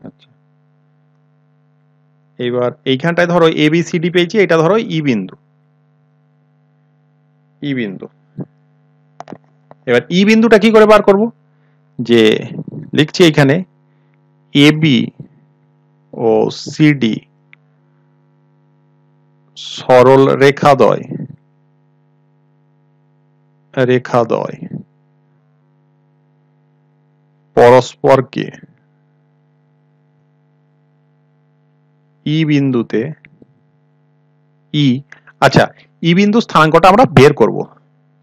[SPEAKER 1] আচ্ছা, এইবার এইখানটায় ধরো এবিসিডি পেয়েছি, এটা ধরো ই বিন্দু। এবার ই বিন্দুটা কি করে বার করব? যে লিখছি এইখানে এবি ও সিডি সরল রেখাদ্বয় পরস্পরকে ই বিন্দুতে আচ্ছা ই বিন্দু স্থানাঙ্কটা আমরা বের করব।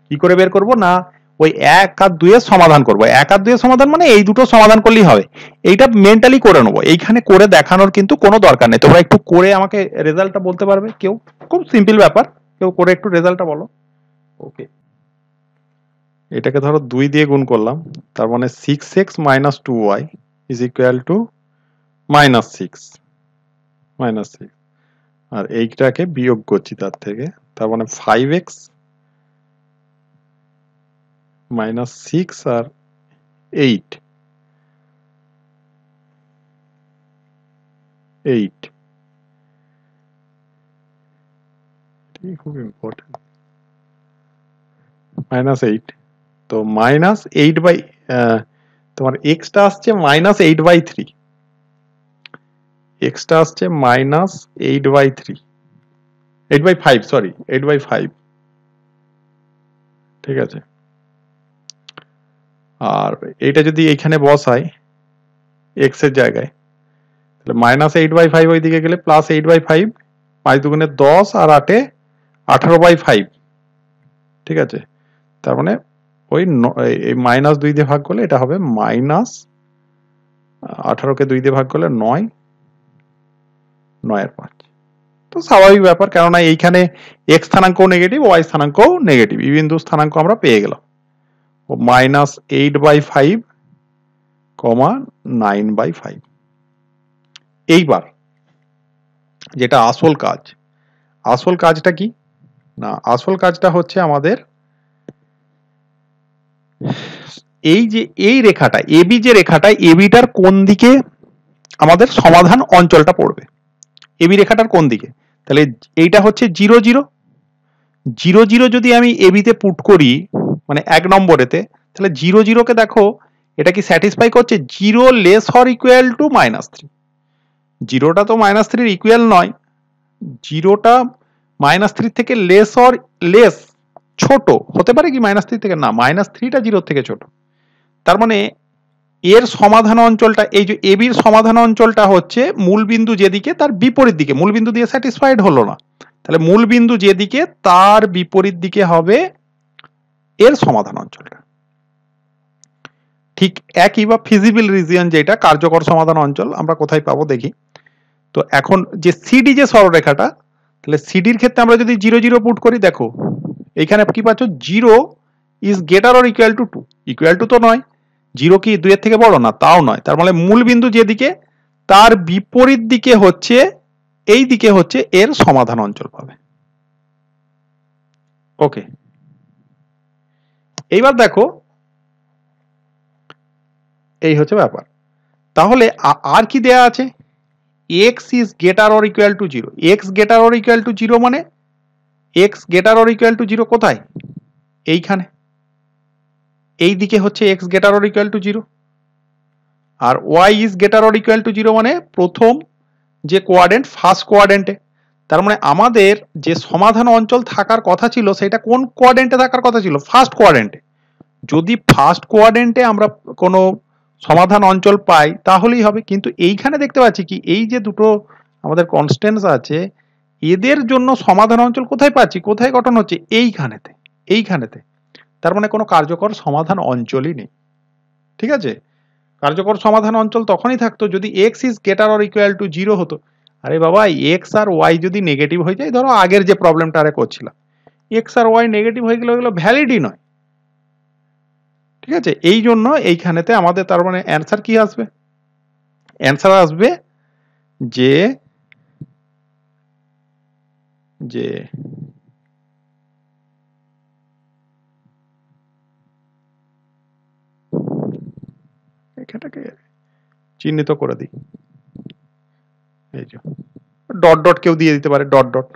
[SPEAKER 1] কি করে বের করব? না ওই 1 আর 2 এর সমাধান করব। 1 আর 2 এর সমাধান মানে এই দুটো সমাধান করলেই হবে। এইটা মেন্টালি করে নেবো, এইখানে করে দেখানোর কিন্তু কোনো দরকার নেই। তোমরা একটু করে আমাকে রেজাল্টটা বলতে পারবে কেউ? খুব সিম্পল ব্যাপার, কেউ করে একটু রেজাল্টটা বলো। ওকে, এটাকে ধরো 2 দিয়ে গুণ করলাম, তার মানে 6x - 2y is equal to -6 আর এইটাকে বিয়োগ করছি তার থেকে, তার মানে 5x -6 আর 8 খুব ইম্পর্টেন্ট, -8 তো -8 বাই তোমার এক্সটা আসছে -8/3, এক্সটা আসছে -8/5 সরি 8/5 ঠিক আছে। আর এটা যদি এইখানে বসাই এক্স এর জায়গায়, তাহলে -8/5 ওইদিকে গেলে +8/5, 5 দুগুণে 10 আর 8 18/5 ঠিক আছে। তার মানে ওই -2 দিয়ে ভাগ করলে এটা হবে -18কে 2 দিয়ে ভাগ করলে 9/5। তো স্বাভাবিক ব্যাপার, কেননা এইখানে x স্থানাঙ্কও নেগেটিভ, y স্থানাঙ্কও নেগেটিভ, এই বিন্দু স্থানাঙ্ক আমরা পেয়ে গেলাম। ও -8/5, 9/5। এইবার যেটা আসল কাজটা কি না, আসল কাজটা হচ্ছে আমাদের এই যে এই রেখাটা এবি, যে রেখাটা এবিটার কোন দিকে আমাদের সমাধান অঞ্চলটা পড়বে, এবি রেখাটার কোন দিকে। তাহলে এইটা হচ্ছে 0 0 0 0 যদি আমি এবিতে পুট করি মানে 1 নম্বরেতে, তাহলে 0 0 কে দেখো এটা কি স্যাটিসফাই করছে? 0 লেস অর ইকুয়াল টু -3, জিরোটা তো -3 ইকুয়াল নয়, জিরোটা -3 থেকে লেস ছোট হতে পারে কি -3 থেকে? না, -3টা 0 থেকে ছোট। তার মানে এর সমাধান অঞ্চলটা, এই যে এবির সমাধান অঞ্চলটা হচ্ছে মূল বিন্দু যেদিকে তার বিপরীত দিকে, মূল বিন্দু দিয়ে স্যাটিসফাইড হলো না, তাহলে মূল বিন্দু যেদিকে তার বিপরীত দিকে হবে এর সমাধান অঞ্চলটা। ঠিক একই বা ফিজিবল রিজিয়ন, যেটা কার্যকর সমাধান অঞ্চল, আমরা কোথায় পাবো দেখি। তো এখন যে সিডি যে সরলরেখাটা, তাহলে সিডির ক্ষেত্রে আমরা যদি 0 0 পুট করি, দেখো এইখানে কি পাচ্ছ? 0 is greater or equal two 2, equal to তো নয়, 0 কি 2 এর থেকে বড়? না, তাও নয়। তার মানে মূল বিন্দু যেদিকে তার বিপরীত দিকে হচ্ছে, এই দিকে হচ্ছে এর সমাধান অঞ্চল পাবে। ওকে, এইবার দেখো এই হচ্ছে ব্যাপার। তাহলে আর কি দেয়া আছে? x is greater or equal to 0, x greater or equal to 0 মানে x greater or equal to 0 কোথায়? এইখানে, এই দিকে হচ্ছে x greater or equal to 0, R y is greater or equal to 0 মানে প্রথম যে কোয়াড্রেন্ট, ফার্স্ট কোয়াড্রেন্টে। তার মানে আমাদের যে সমাধান অঞ্চল থাকার কথা ছিল সেটা কোন কোয়াড্রেন্টে থাকার কথা ছিল? ফার্স্ট কোয়াড্রেন্টে। যদি ফার্স্ট কোয়াড্রেন্টে আমরা কোনো সমাধান অঞ্চল পাই তাহলেই হবে, কিন্তু এইখানে দেখতে পাচ্ছি কি এই যে দুটো আমাদের কনস্ট্যান্টস আছে এদের জন্য সমাধান অঞ্চল কোথায় পাচ্ছি, কোথায় গঠন হচ্ছে, এইখানেতে। তার মানে কোনো কার্যকর সমাধান অঞ্চলই নেই। ঠিক আছে, কার্যকর সমাধান অঞ্চল তখনই থাকতো যদি x is greater or equal to 0 হতো। আরে বাবা, এক্স আর ওয়াই যদি নেগেটিভ হয়ে যায়, ধরো আগের যে প্রবলেমটা আরে করছিলাম, এক্স আর ওয়াই নেগেটিভ হয়ে গেলে ওগুলো ভ্যালিডই নয়। ঠিক আছে, এই জন্য এইখানেতে আমাদের তার মানে অ্যান্সার কি আসবে, অ্যান্সার আসবে যে যে এখানটাকে চিহ্নিত করে দিই, এই যে ডট ডট কেউ দিয়ে দিতে পারে, ডট ডট,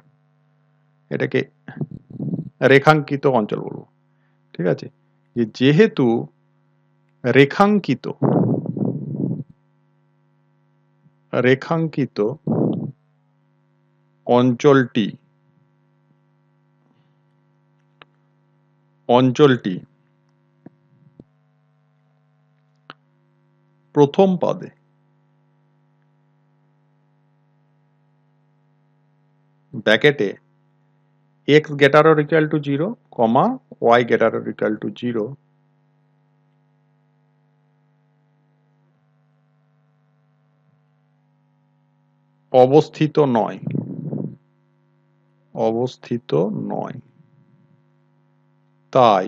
[SPEAKER 1] এটাকে রেখাঙ্কিত অঞ্চল বলবো। ঠিক আছে, যে যেহেতু রেখাঙ্কিত অঞ্চলটি প্রথম পদে ব্র্যাকেটে X greater or equal to 0, Y greater or equal to 0 অবস্থিত নয়, তাই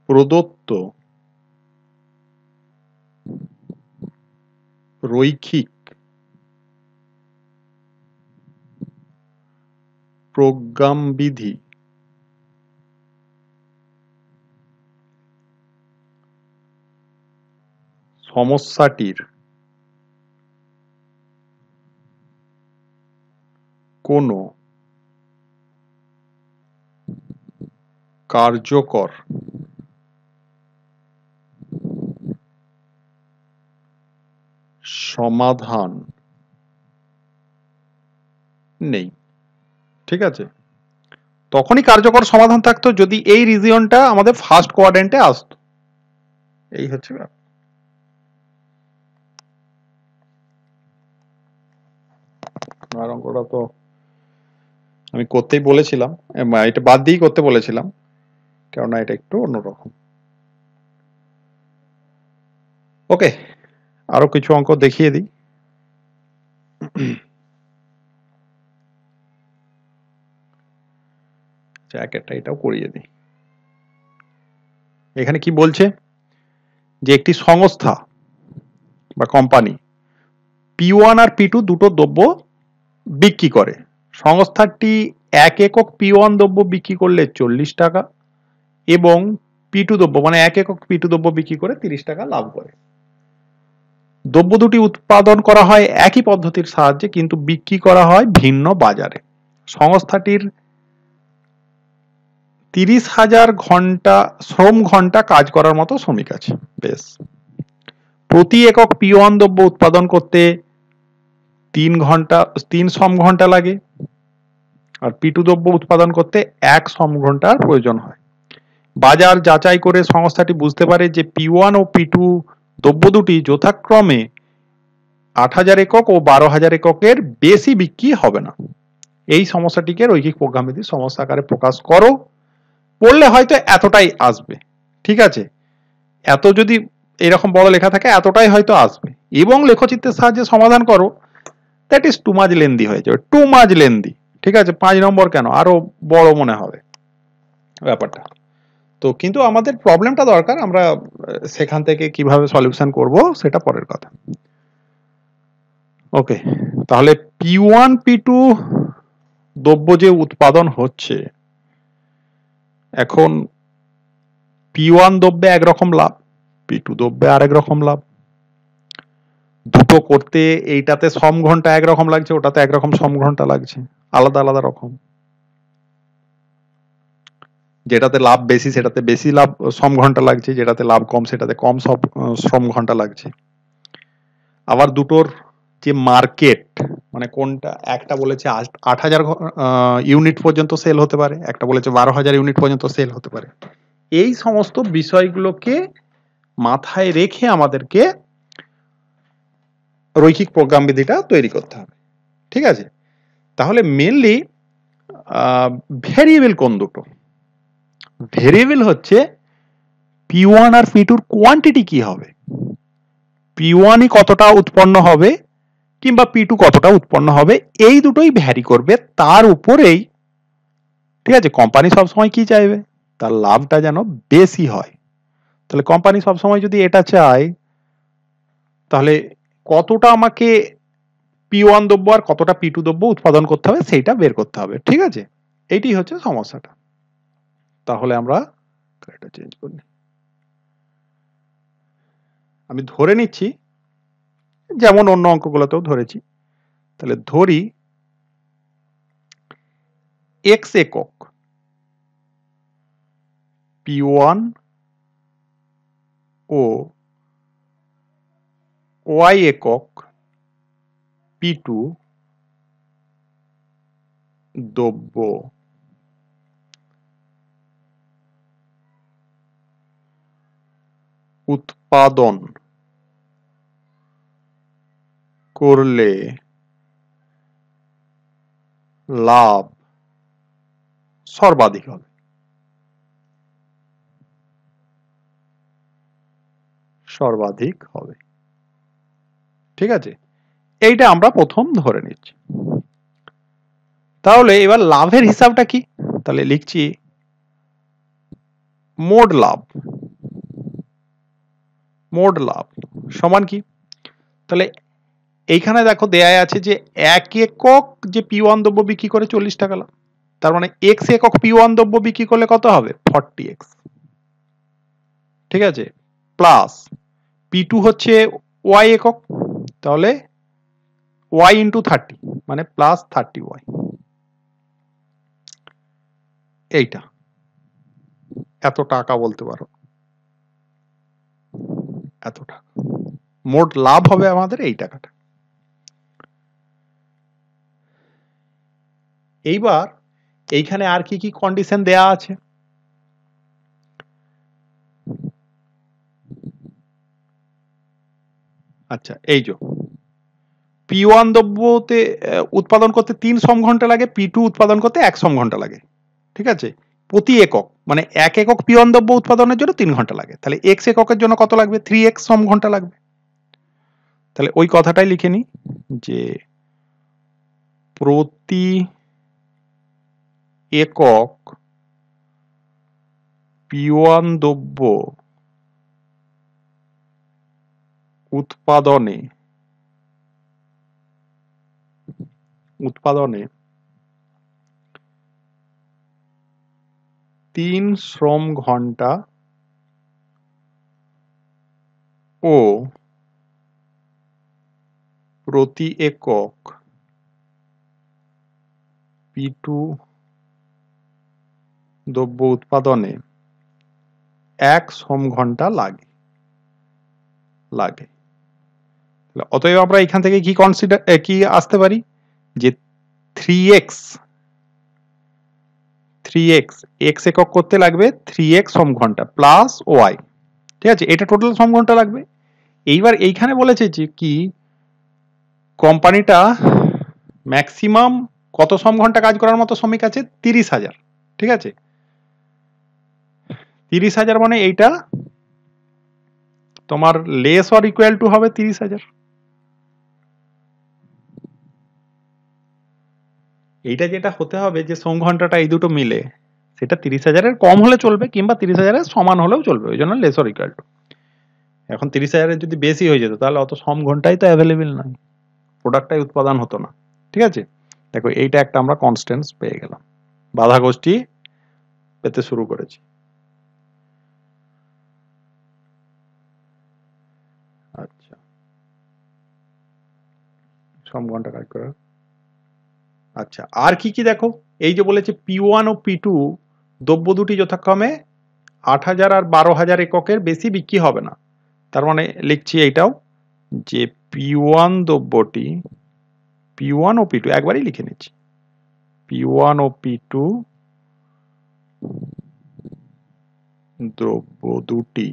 [SPEAKER 1] প্রদত্ত রৈখিক প্রোগ্রামবিধি সমস্যাটির কোনো কার্যকর সমাধান নেই। ঠিক আছে, তখনই কার্যকর সমাধান থাকতো যদি এই রিজিয়নটা আমাদের ফার্স্ট কোয়াড্রেন্টে আসতো। এই হচ্ছে অঙ্কটা তো আমি করতেই বলেছিলাম, এটা বাদ দিয়েই করতে বলেছিলাম, কেননা এটা একটু অন্যরকম। ওকে, আরো কিছু অঙ্ক দেখিয়ে দিই। এটাও করিয়ে দিই। এখানে কি বলছে যে একটি সংস্থা বা কোম্পানি P1 আর P2 দুটো দ্রব্য বিক্রি করে। সংস্থাটি 1 একক P1 দ্রব্য বিক্রি করলে 40 টাকা এবং P2 দ্রব্য মানে 1 একক P2 দ্রব্য বিক্রি করে 30 টাকা লাভ করে। দ্রব্য দুটি উৎপাদন করা হয় একই পদ্ধতির সাহায্যে কিন্তু বিক্রি করা হয় ভিন্ন বাজারে। সংস্থাটির 30,000 ঘন্টা শ্রম ঘন্টা কাজ করার মতো শ্রমিক আছে। বেশ, প্রতি একক P1 দ্রব্য উৎপাদন করতে 3 শ্রম ঘন্টা লাগে আর P2 দ্রব্য উৎপাদন করতে 1 শ্রম ঘন্টার প্রয়োজন হয়। বাজার যাচাই করে সংস্থাটি বুঝতে পারে যে P1 ও P2 দ্রব্য দুটি যথাক্রমে 8,000 একক ও 12,000 এককের বেশি বিক্রি হবে না। এই সমস্যাটিকে রৈখিক প্রোগ্রামবিধি সমস্যা আকারে প্রকাশ করো। পড়লে হয়তো এতটাই আসবে। ঠিক আছে, এত যদি এরকম বড় লেখা থাকে এতটাই হয়তো আসবে এবং লেখচিত্রের সাহায্যে সমাধান করো, that is too much lengthy হয়ে যাবে, টু মাচ লেন্দি। ঠিক আছে, 5 নম্বর কেন, আরো বড় মনে হবে ব্যাপারটা। তো কিন্তু আমাদের প্রবলেমটা দরকার, আমরা সেখান থেকে কিভাবে সলিউশন করব সেটা পরের কথা। ওকে, তাহলে P1 P2 দ্রব্য যে উৎপাদন হচ্ছে, এখন P1 দ্রব্যে একরকম লাভ, P2 দ্রব্যে আরেক রকম লাভ। দুটো করতে এইটাতে শ্রম ঘন্টা একরকম লাগছে, ওটাতে একরকম শ্রম ঘন্টা লাগছে, আলাদা আলাদা রকম। যেটাতে লাভ বেশি সেটাতে বেশি লাভ শ্রম ঘন্টা লাগছে, যেটাতে লাভ কম সেটাতে কম শ্রম ঘন্টা লাগছে। আবার দুটোর যে মানে কোনটা, একটা বলেছে 8,000 ইউনিট পর্যন্ত সেল হতে পারে, একটা বলেছে 12,000 ইউনিট পর্যন্ত সেল হতে পারে। এই সমস্ত বিষয়গুলোকে মাথায় রেখে আমাদেরকে রৈখিক প্রোগ্রাম বিধিটা তৈরি করতে হবে। ঠিক আছে, তাহলে মেনলি ভেরিয়েবল কোন দুটো? ভেরিয়েবল হচ্ছে P1 আর P2 কোয়ান্টিটি কি হবে, P1 কতটা উৎপন্ন হবে কিংবা P2 কতটা উৎপন্ন হবে, এই দুটোই ভ্যারি করবে। তার উপরেই, ঠিক আছে, কোম্পানি সবসময় কি চাইবে, তার লাভটা যেন বেশি হয়। তাহলে কোম্পানি সবসময় যদি এটা চায়, তাহলে কতটা আমাকে P1 দ্রব্য আর কতটা P2 দ্রব্য উৎপাদন করতে হবে সেইটা বের করতে হবে। ঠিক আছে, এইটি হচ্ছে সমস্যাটা। তাহলে আমরা এটা চেঞ্জ করি, আমি ধরে নিচ্ছি যেমন অন্য অঙ্কগুলোতেও ধরেছি। তাহলে ধরি x একক P1 ও y একক P2 দ্রব্য উৎপাদন করলে লাভ সর্বাধিক হবে। সর্বাধিক হবে, ঠিক আছে, এইটা আমরা প্রথম ধরে নিচ্ছি। তাহলে এবার লাভের হিসাবটা কি? তাহলে লিখছি মোট লাভ। মোট লাভ সমান কি? তাহলে এইখানে দেখো দেয়া আছে যে 1 একক যে P1 দ্রব্য বিক্রি করে 40 টাকা লাভ, তার মানে x একক P1 দ্রব্য বিক্রি করলে কত হবে? 40x। ঠিক আছে, প্লাস P2 হচ্ছে y একক, তাহলে y ইন্টু 30 মানে প্লাস 30y। এইটা এত টাকা বলতে পারো, এত টাকা মোট লাভ হবে আমাদের এই টাকাটা। এইবার এইখানে আর কি কি কন্ডিশন দেয়া আছে? আচ্ছা, এই যে P1 দ্রব্যতে উৎপাদন করতে 3 শ্রম ঘন্টা লাগে, P2 উৎপাদন করতে 1 শ্রম ঘন্টা লাগে। ঠিক আছে, প্রতি একক মানে 1 একক P1 দ্রব্য উৎপাদনের জন্য 3 ঘন্টা লাগে। তাহলে x এককের জন্য কত লাগবে? 3x শ্রম ঘন্টা লাগবে। তাহলে ওই কথাটাই লিখে নি যে প্রতি একক P1 দ্রব্য উৎপাদনে 3 শ্রম ঘন্টা ও প্রতি একক P2 দ্রব্য উৎপাদনে 1 শ্রম ঘন্টা লাগে। অতএব আমরা এখান থেকে কি আসতে পারি যে 3x x একক করতে লাগবে 3x শ্রম ঘন্টা প্লাস y। ঠিক আছে, এটা টোটাল শ্রম ঘন্টা লাগবে। এইবার এইখানে বলেছে যে কি কোম্পানিটা ম্যাক্সিমাম কত শ্রম ঘন্টা কাজ করার মতো শ্রমিক আছে? 30,000। ঠিক আছে, 30,000 মানে এইটা তোমার লেস অর ইকুয়াল টু হবে 30,000। এইটা যেটা হতে হবে যে শ্রম ঘন্টাটা এই দুটো মিলে সেটা 30,000 কম হলে চলবে কিংবা 30,000 সমান হলেও চলবে, ওই জন্য লেস অর ইকুয়াল টু। এখন 30,000 যদি বেশি হয়ে যেত তাহলে অত শ্রম ঘন্টাই তো অ্যাভেলেবেল নয়, প্রোডাক্টটাই উৎপাদন হতো না। ঠিক আছে, দেখো এইটা একটা আমরা কনস্ট্যান্স পেয়ে গেলাম, বাধা গোষ্ঠী পেতে শুরু করেছি। আচ্ছা, শ্রম ঘন্টা কাজ করার। আচ্ছা, আর কি কি দেখো, এই যে বলেছে P1 ও P2 দ্রব্য দুটি যথাক্রমে 8,000 আর 12,000 এককের বেশি বিক্রি হবে না। তার মানে লিখছি এইটাও যে P1 দ্রব্যটি P1 ও P2 একবারই লিখে নিচ্ছি, P1 ও P2 দ্রব্য দুটি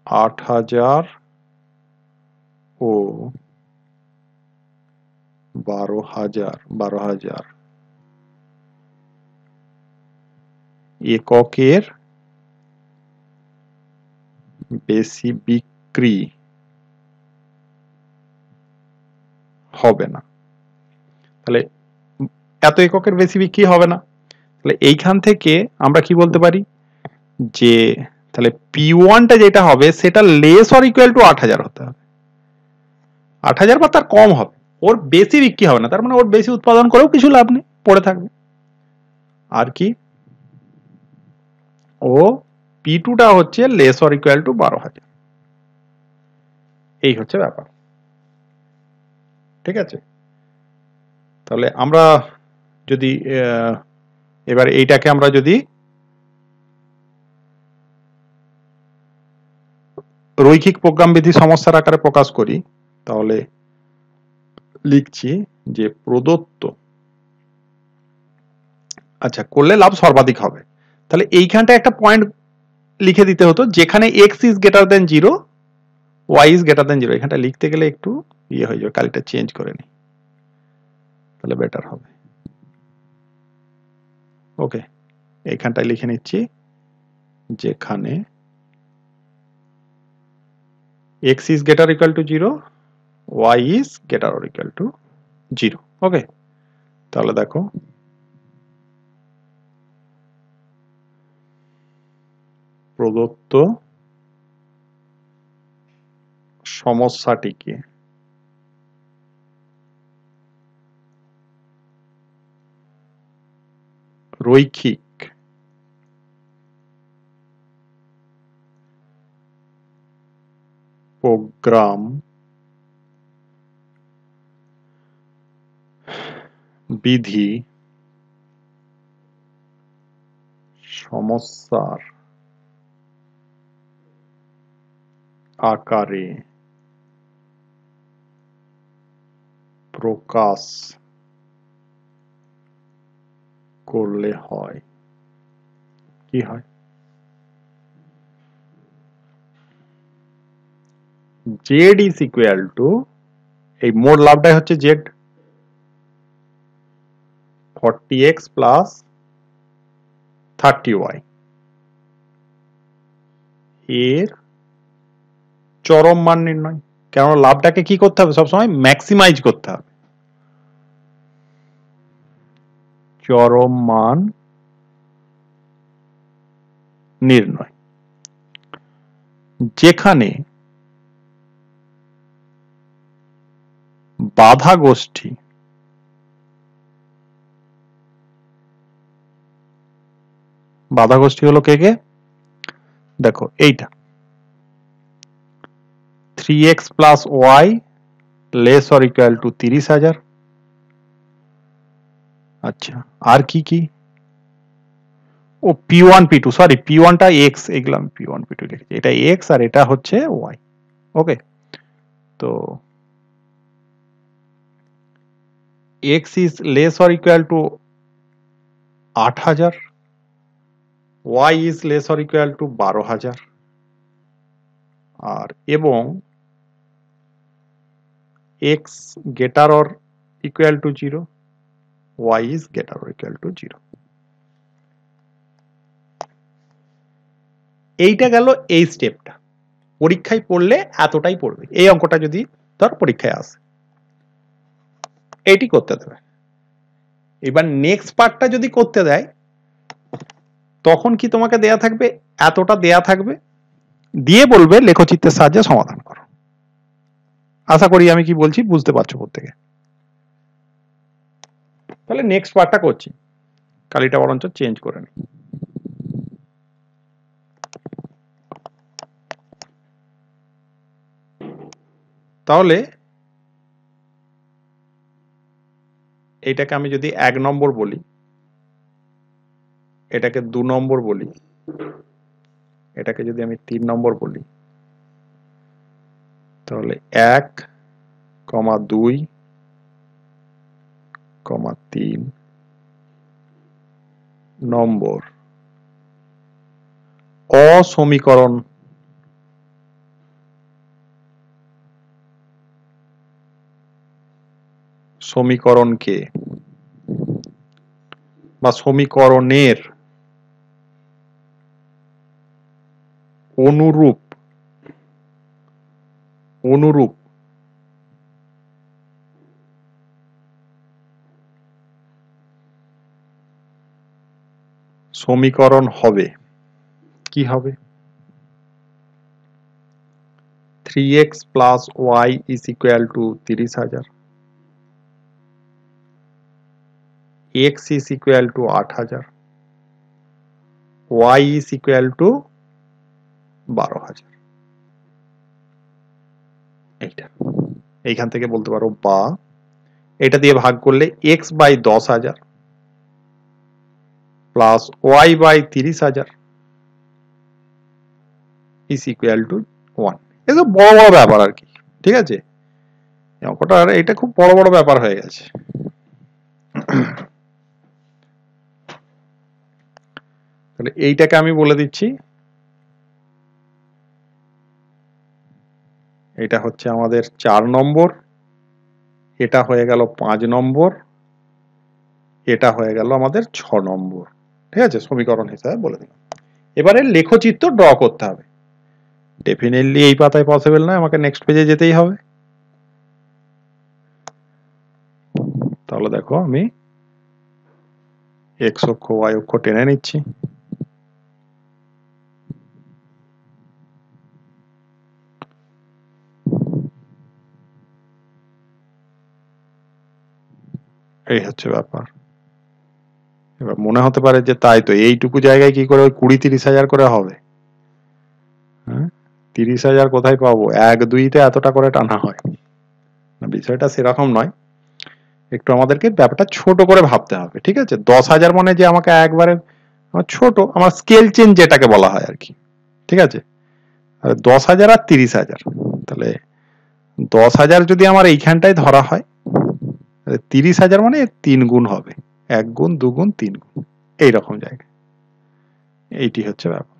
[SPEAKER 1] 8,000 ও 12,000 এককের বেশি বিক্রি হবে না। তাহলে এত এককের বেশি বিক্রি হবে না, তাহলে এইখান থেকে আমরা কি বলতে পারি যে তাহলে P1টা যেটা হবে সেটা লেস অর ইকুয়াল টু 8,000 হতে হবে, 8,000 বা তার কম হবে, ওর বেশি বিক্রি হবে না, তার মানে ওর বেশি উৎপাদন করেও কিছু লাভ নেই, পড়ে থাকবে। আর কি, ও P2টা হচ্ছে লেস অর ইকুয়াল টু 12,000, এই হচ্ছে ব্যাপার। ঠিক আছে, তাহলে আমরা যদি এবার এইটাকে আমরা যদি রৈখিক প্রোগ্রামবিধি সমস্যার আকারে প্রকাশ করি, তাহলে লিখছি যে প্রদত্ত, আচ্ছা করলে লাভ সর্বাধিক হবে, তাহলে এইখানটা একটা পয়েন্ট লিখে দিতে হতো যেখানে x is greater than 0, y is greater than 0, এখানটা লিখতে গেলে একটু ইয়ে হয়ে যাবে, কালিটা চেঞ্জ করে নি, তাহলে বেটার হবে। ওকে, এইখানটায় লিখে নিচ্ছি যেখানে x is greater or equal to 0, y is greater or equal to 0. ওকে, তাহলে দেখো প্রদত্ত সমস্যাটিকে রৈখিক প্রোগ্রাম বিধি সমস্যার আকারে প্রকাশ করলে হয়, কি হয়, z is equal to, এই মোট লাভটাই হচ্ছে z, 40x প্লাস 30y এর চরম মান নির্ণয়। কেন, লাভটাকে কি করতে হবে, সবসময় ম্যাক্সিমাইজ করতে হবে, চরম মান নির্ণয়, যেখানে বাধা গোষ্ঠী হলো কে কে, দেখো এইটা 3x plus y less or equal to 30,000। আচ্ছা, আর কি কি, ও P1 P2, সরি P1টা x, এগুলো আমি P1 P2 লিখেছি, এটা x আর এটা হচ্ছে y। ওকে, তো x is less or equal to 8,000, y is less or equal to 12,000, আর এবং x greater or equal to 0, y is greater or equal to 0। এইটা গেল এই স্টেপটা, পরীক্ষায় পড়লে এতটাই পড়বে, এই অঙ্কটা যদি ধর পরীক্ষায় আসে এইটি করতে দেবে। এবার নেক্সট পার্টটা যদি করতে দেয় তখন কি তোমাকে দেয়া থাকবে, এতটা দেয়া থাকবে, দিয়ে বলবে লেখচিত্রের সাহায্যে সমাধান করো। আশা করি আমি কি বলছি বুঝতে পারছো প্রত্যেকে। তাহলে নেক্সট পার্টটা করছি, কালিটা বরঞ্চ চেঞ্জ করে নি। তাহলে এইটাকে আমি যদি 1 নম্বর বলি, এটাকে 2 নম্বর বলি, এটাকে যদি আমি 3 নম্বর বলি, তাহলে 1, কমা 2 কমা 3 নম্বর অসমীকরণ সমীকরণকে বা সমীকরণের অনুরূপ সমীকরণ হবে কি হবে 3x plus y is equal to 30,000 x is equal to 8,000 y is equal to 12,000 এইটা এইখান থেকে বলতে পারো বা এটা দিয়ে ভাগ করলে x by 10,000 plus y by 30,000 is equal to 1 এটা বড় বড় ব্যাপার আর কি ঠিক আছে অঙ্কটার এটা খুব বড় বড় ব্যাপার হয়ে গেছে তাহলে এইটাকে আমি বলে দিচ্ছি এটা হচ্ছে আমাদের 4 নম্বর এটা হয়ে গেল 5 নম্বর এটা হয়ে গেল আমাদের 6 নম্বর ঠিক আছে সমীকরণ হিসাবে বলে দিলাম এবারে লেখচিত্র ড্র করতে হবে ডেফিনেটলি এই পাতায় পসিবল নয় আমাকে নেক্সট পেজে যেতেই হবে তাহলে দেখো আমি x অক্ষ y অক্ষ টেনে নিচ্ছি এই হচ্ছে ব্যাপার এবার মনে হতে পারে যে তাই তো এইটুকু জায়গায় কি করে ওই 20-30,000 করে হবে হ্যাঁ 30,000 কোথায় পাবো 1-2 তে এতটা করে টানা হয় না বিষয়টা সেরকম নয় একটু আমাদেরকে ব্যাপারটা ছোট করে ভাবতে হবে ঠিক আছে 10,000 মানে যে আমাকে একবারে ছোট আমার স্কেল চেঞ্জ যেটাকে বলা হয় আর কি ঠিক আছে 10,000 আর 30,000 তাহলে 10,000 যদি আমার এইখানটায় ধরা হয় 30,000 মানে 3 গুণ হবে 1 গুণ 2 গুণ 3 গুণ এইরকম জায়গায় এইটি হচ্ছে ব্যাপার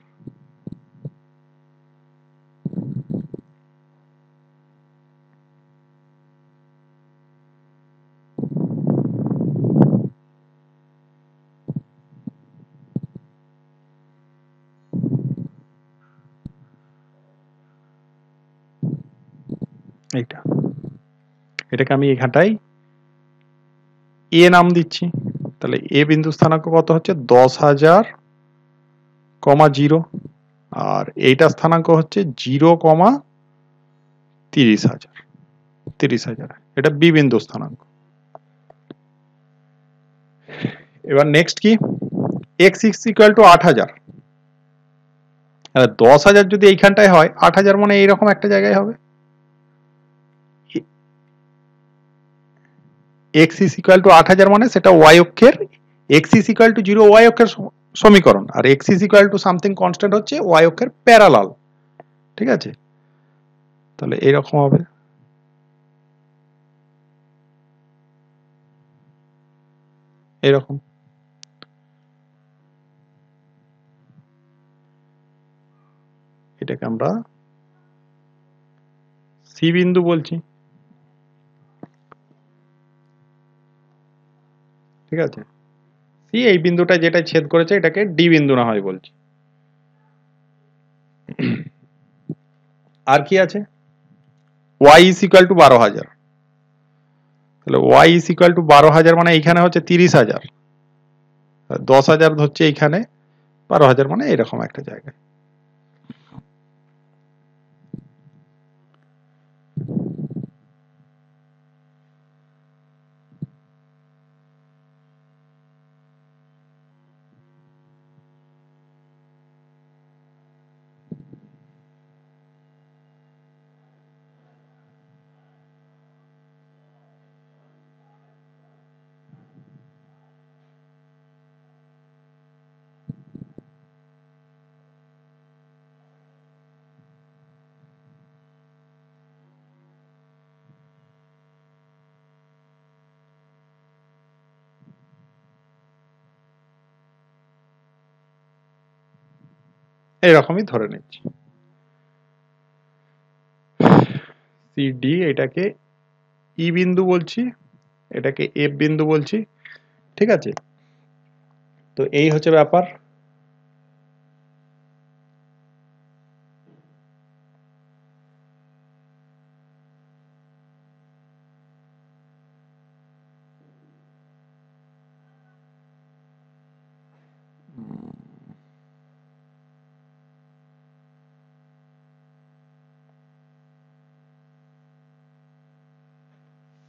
[SPEAKER 1] এইটা এটাকে আমি এখানটাই এ নাম দিচ্ছি তাহলে এ বিন্দু স্থানাঙ্ক কত হচ্ছে 10,000 কমা 0 আর এইটা স্থানাঙ্ক হচ্ছে 0 কমা 30,000 এটা বি বিন্দু স্থানাঙ্ক এবার নেক্সট কি x is equal to 8,000 10,000 যদি এইখানটায় হয় 8,000 মানে এইরকম একটা জায়গায় হবে x is equal to 8,000 মানে সেটা y অক্ষের x is equal to 0 y অক্ষের সমীকরণ আর x is equal to something constant হচ্ছে y অক্ষের প্যারালাল ঠিক আছে তাহলে এইরকম হবে এরকম এটাকে আমরা সি বিন্দু বলছি ঠিক আছে সি এই বিন্দুটা যেটা ছেদ করেছে এটাকে ডি বিন্দু না হয় বলছি আর কি আছে y is equal to 12,000 তাহলে y is equal to 12,000 মানে এইখানে হচ্ছে 30,000 10,000 হচ্ছে এইখানে 12,000 মানে এরকম একটা জায়গায় এরকমই ধরে নিচ্ছি সিডি, এটাকে ই বিন্দু বলছি, এটাকে এফ বিন্দু বলছি, ঠিক আছে। তো এই হচ্ছে ব্যাপার।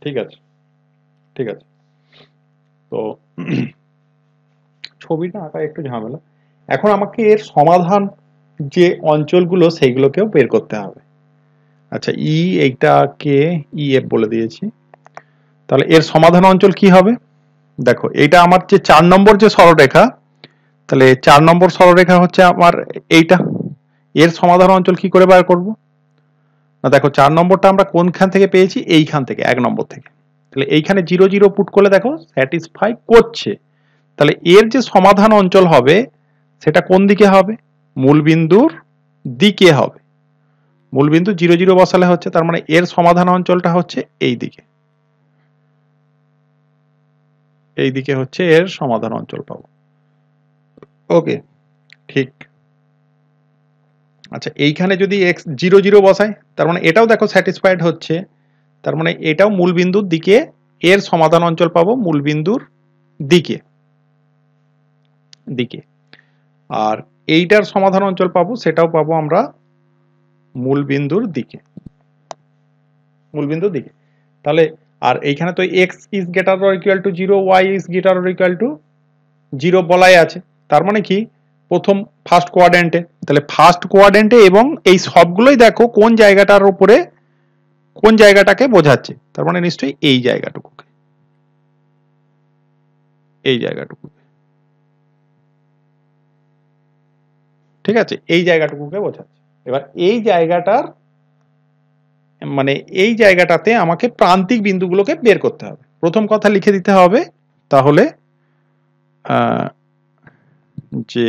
[SPEAKER 1] ঠিক আছে, ঠিক আছে। তো ছবিটা আঁকা একটু ঝামেলা। এখন আমাকে এর সমাধান যে অঞ্চলগুলো সেইগুলোকেও বের করতে হবে। আচ্ছা, এইটাকে ই এফ বলে দিয়েছি। তাহলে এর সমাধান অঞ্চল কি হবে? দেখো, এটা আমার যে 4 নম্বর যে সরলরেখা, তাহলে 4 নম্বর সরলরেখা হচ্ছে আমার এইটা। এর সমাধান অঞ্চল কি করে বার করব? না দেখো, 4 নম্বরটা আমরা কোনখান থেকে পেয়েছি? এইখান থেকে, 1 নম্বর থেকে। তাহলে এইখানে 0 0 পুট করলে দেখো স্যাটিসফাই করছে। তাহলে এর যে সমাধান অঞ্চল হবে সেটা কোন দিকে হবে? মূলবিন্দুর দিকে হবে। মূলবিন্দু 0 0 বসালে হচ্ছে, তার মানে এর সমাধান অঞ্চলটা হচ্ছে এই দিকে। এই দিকে হচ্ছে এর সমাধান অঞ্চল পাবো। ওকে, ঠিক। আচ্ছা, এইখানে যদি এক্স 0 0 বসাই, তার মানে এটাও দেখো স্যাটিসফাইড হচ্ছে। তার মানে এটাও মূলবিন্দুর দিকে, এর সমাধান অঞ্চল পাবো মূলবিন্দুর দিকে দিকে। আর এইটার সমাধান অঞ্চল পাবো, সেটাও পাবো আমরা মূলবিন্দুর দিকে, মূলবিন্দুর দিকে। তাহলে আর এইখানে তো x is greater or equal to 0, y is greater or equal to 0 বলাই আছে। তার মানে কি, প্রথম ফার্স্ট কোয়াড্রেন্টে, তাহলে ফার্স্ট কোয়াড্রেন্টে এবং এই সবগুলোই দেখো কোন জায়গাটার উপরে, কোন জায়গাটাকে বোঝাচ্ছে, তার মানে নিশ্চয়ই এই জায়গাটুকুকে, এই জায়গাটুকুকে, ঠিক আছে, এই জায়গাটুকুকে বোঝাচ্ছে। এবার এই জায়গাটার মানে এই জায়গাটাতে আমাকে প্রান্তিক বিন্দুগুলোকে বের করতে হবে। প্রথম কথা লিখে দিতে হবে তাহলে যে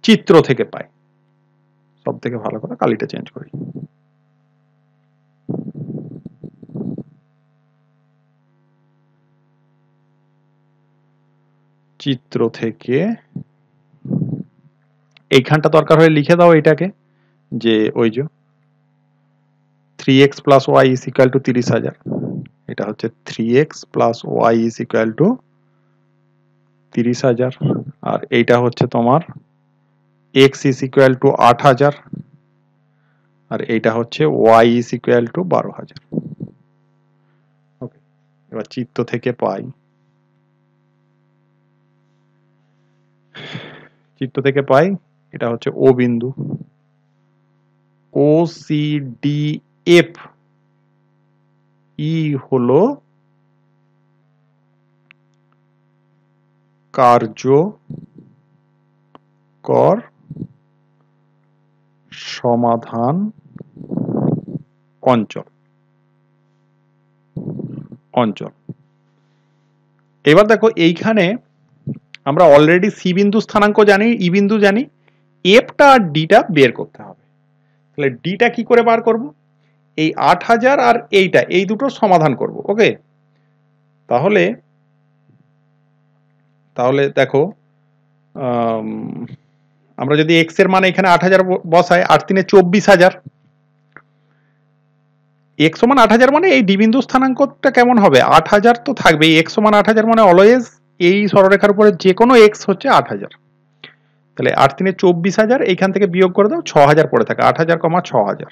[SPEAKER 1] চিত্র থেকে পাই। সব থেকে ভালো কথা, কালিটা চেঞ্জ করি। চিত্র থেকে, এইখানটা দরকার হয়ে লিখে দাও এটাকে, যে ওই যে 3x plus y is equal to 30,000। এটা হচ্ছে 3x plus y is equal to 30,000। আর এইটা হচ্ছে তোমার x ইজ ইকুয়াল টু 8,000। আর এইটা হচ্ছে y is equal to 12,000। Okay, এবার চিত্র থেকে পাই, চিত্র থেকে পাই এটা হচ্ছে ও বিন্দু, ও সি ডি এফ ই হলো কার্যকর সমাধান অঞ্চল, অঞ্চল। এবার দেখো, এইখানে আমরা অলরেডি সি বিন্দু স্থানাঙ্ক জানি, ই বিন্দু জানি, এফটা আর ডিটা বের করতে হবে। তাহলে ডিটা কি করে বার করব? এই 8,000 আর এইটা, এই দুটো সমাধান করব। ওকে, তাহলে তাহলে দেখো, আমরা যদি এক্স এর মান এখানে 8,000 বসাই, 8 3 24,000, এক্স সমান 8,000 মানে এই ডি বিন্দু স্থানাঙ্কটা কেমন হবে? 8,000 তো থাকবে। এক্স সমান 8,000 মানে অলওয়েজ এই সরলরেখার উপরে যে কোনো এক্স হচ্ছে 8,000। তাহলে 8 3 24,000, এইখান থেকে বিয়োগ করে দাও, 6,000 পড়ে থাকে। 8,000 কমা 6,000,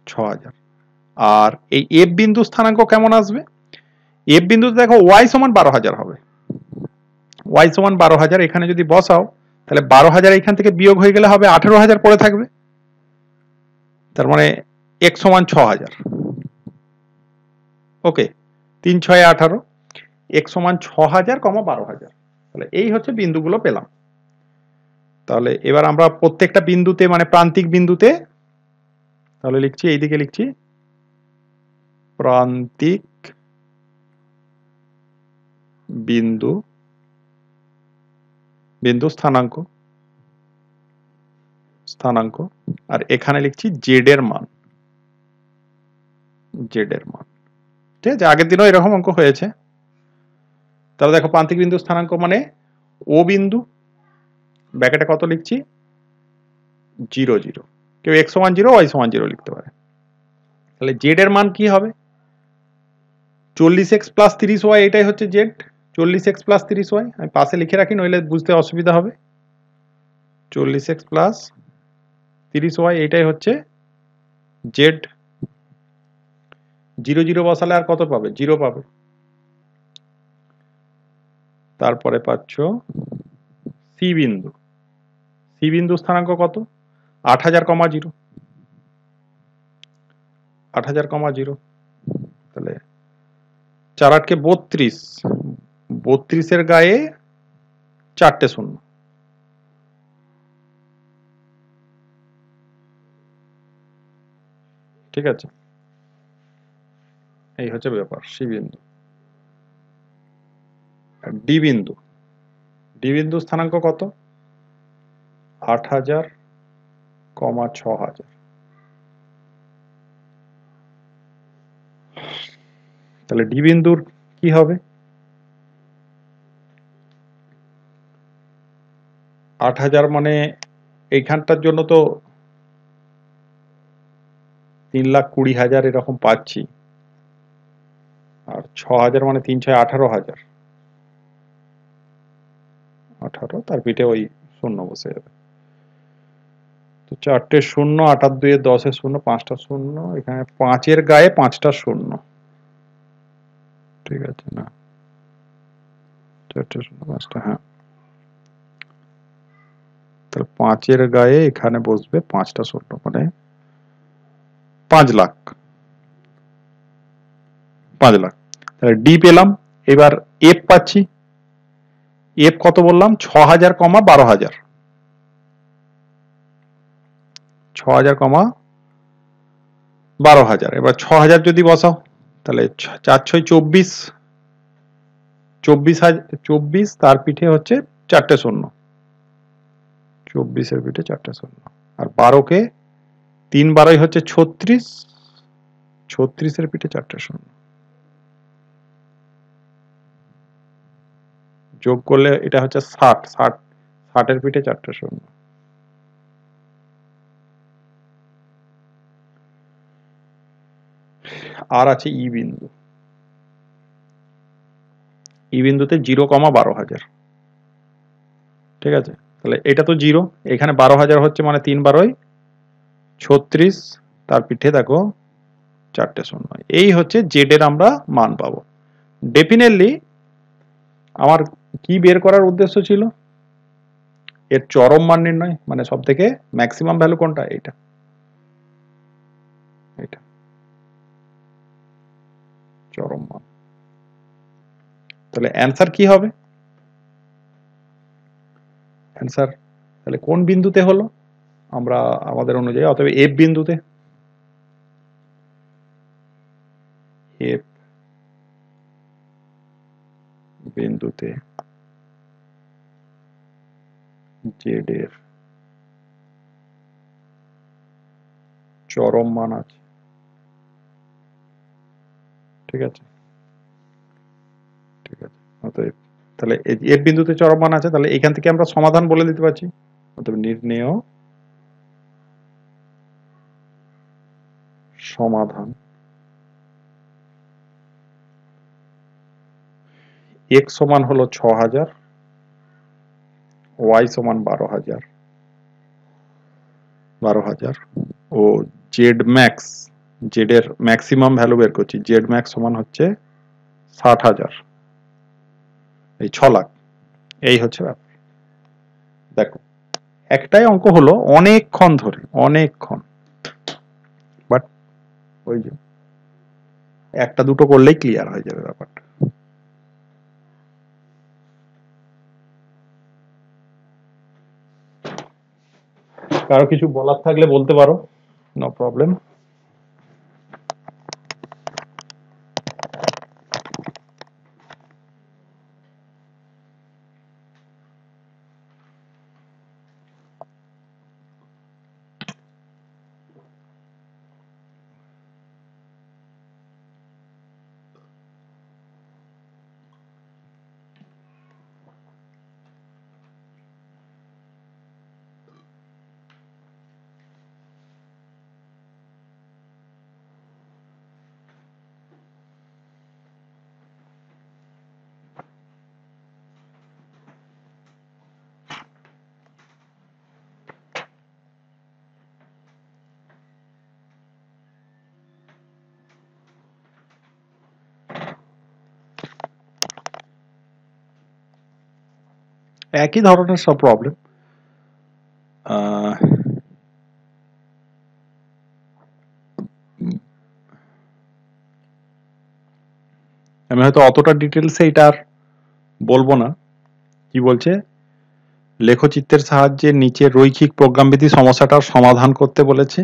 [SPEAKER 1] 6,000। আর এই এফ বিন্দু স্থানাঙ্ক কেমন আসবে? এফ বিন্দুতে দেখো ওয়াই সমান 12,000 হবে। ওয়াই সমান 12,000 এখানে যদি বসাও, তাহলে 12,000 এখান থেকে বিয়োগ হয়ে গেলে হবে 18,000 পড়ে থাকবে। তার মানে এক্স সমান 6,000। ওকে, 3 6 18, এক্স সমান 6,000 কমা 12,000। তাহলে এই হচ্ছে বিন্দুগুলো পেলাম। তাহলে এবার আমরা প্রত্যেকটা বিন্দুতে, মানে প্রান্তিক বিন্দুতে, তাহলে লিখছি, এইদিকে লিখছি প্রান্তিক বিন্দু, বিন্দু স্থানাঙ্ক, স্থানাঙ্ক, আর এখানে লিখছি জেড এর মান, জেড এর মান। ঠিক আছে, আগের দিনও এরকম অঙ্ক হয়েছে। তাহলে দেখো প্রান্তিক বিন্দু স্থানাঙ্ক মানে ও বিন্দু, ব্র্যাকেটে কত লিখছি 0 0, কেউ x সমান 0 y সমান 0 লিখতে পারে। তাহলে জেড এর মান কি হবে 40x প্লাস 30y, এটাই হচ্ছে জেড। 40x প্লাস 30y আমি পাশে লিখে রাখি, নইলে বুঝতে অসুবিধা হবে। 40x প্লাস 30y এটাই হচ্ছে জেড। 0 0 বসালে আর কত পাবে 0 পাবে। তারপরে পাচ্ছ সি বিন্দু, সি বিন্দু স্থানাঙ্ক কত 8000,0, 8000,0। তাহলে 4 8 32, 32 গায়ে 4টে শূন্য। ঠিক আছে, এই হচ্ছে ব্যাপার সি বিন্দু। ডি বিন্দু, ডি বিন্দু স্থানাঙ্ক কত 8000, 6000। তাহলে ডি বিন্দুর কি হবে 8000 মানে এইখানটার জন্য তো 3,20,000 এরকম পাচ্ছি, আর 6000 মানে 3 6 18,000, 18 তার পিঠে ওই শূন্য বসে যাবে। তো 4টে শূন্য, 8 আর 2 10 এর শূন্য, 5টা শূন্য, এখানে 5 গায়ে 5টা শূন্য। ঠিক আছে, না 4টে শূন্য 5টা, হ্যাঁ। তাহলে 5 গায়ে এখানে বসবে 5টা শূন্য, মানে 5 লাখ, 5 লাখ। তাহলে ডি পেলাম। এবার এফ পাচ্ছি, এফ কত বললাম 6000, 12,000, 6000, 12,000। এবার 6000 যদি বসাও তাহলে 4 6 24, 24 তার পিঠে হচ্ছে 4টে শূন্য, 24 এর পিঠে 4টে শূন্য। আর 12কে 3 12 হচ্ছে 36, 36 এর পিঠে 4টে শূন্য। যোগ করলে এটা হচ্ছে 60, 60 এর পিঠে 4টে শূন্য। আর আছে ই বিন্দু, ই বিন্দুতে 0, 12,000। ঠিক আছে, তাহলে এটা তো 0, এখানে 12,000 হচ্ছে মানে 3 12 36, তার পিঠে দেখো 4টে শূন্য। এই হচ্ছে জেড এর আমরা মান পাবো। ডেফিনেটলি আমার কি বের করার উদ্দেশ্য ছিল, এর চরম মান নির্ণয়, মানে সব থেকে ম্যাক্সিমাম ভ্যালু কোনটা, এটা, এটা চরম মান। তাহলে অ্যান্সার কি হবে, অ্যান্সার তাহলে কোন বিন্দুতে হলো, আমরা আমাদের অনুযায়ী অতএব এফ বিন্দুতে, এফ বিন্দুতে জেড এর চরম মান আছে। ঠিক আছে, ঠিক আছে, অতএব তাহলে এফ বিন্দুতে চরম মান আছে, তাহলে এখান থেকে আমরা সমাধান বলে দিতে পারছি। অতএব নির্ণেয় সমাধান এক্স সমান হলো 6000, ওয়াই সমান 12,000, ও জেড ম্যাক্স, জেড এর ম্যাক্সিমাম ভ্যালু বের করছি, জেড ম্যাক্স সমান হচ্ছে 60,000, এই 6 লাখ। এই হচ্ছে ব্যাপার। দেখো একটাই অঙ্ক হলো অনেকক্ষণ ধরে, অনেকক্ষণ, বাট ওই যে একটা দুটো করলেই ক্লিয়ার হয়ে যাবে ব্যাপারটা। কারো কিছু বলার থাকলে বলতে পারো, নো প্রবলেম। একই ধরনের সব প্রবলেম। আমি হয়তো অতটা ডিটেলসে এটা আর বলবো না। কি বলছে, লেখচিত্রের সাহায্যে নিচের রৈখিক প্রোগ্রামবিধি সমস্যাটার সমাধান করতে বলেছে,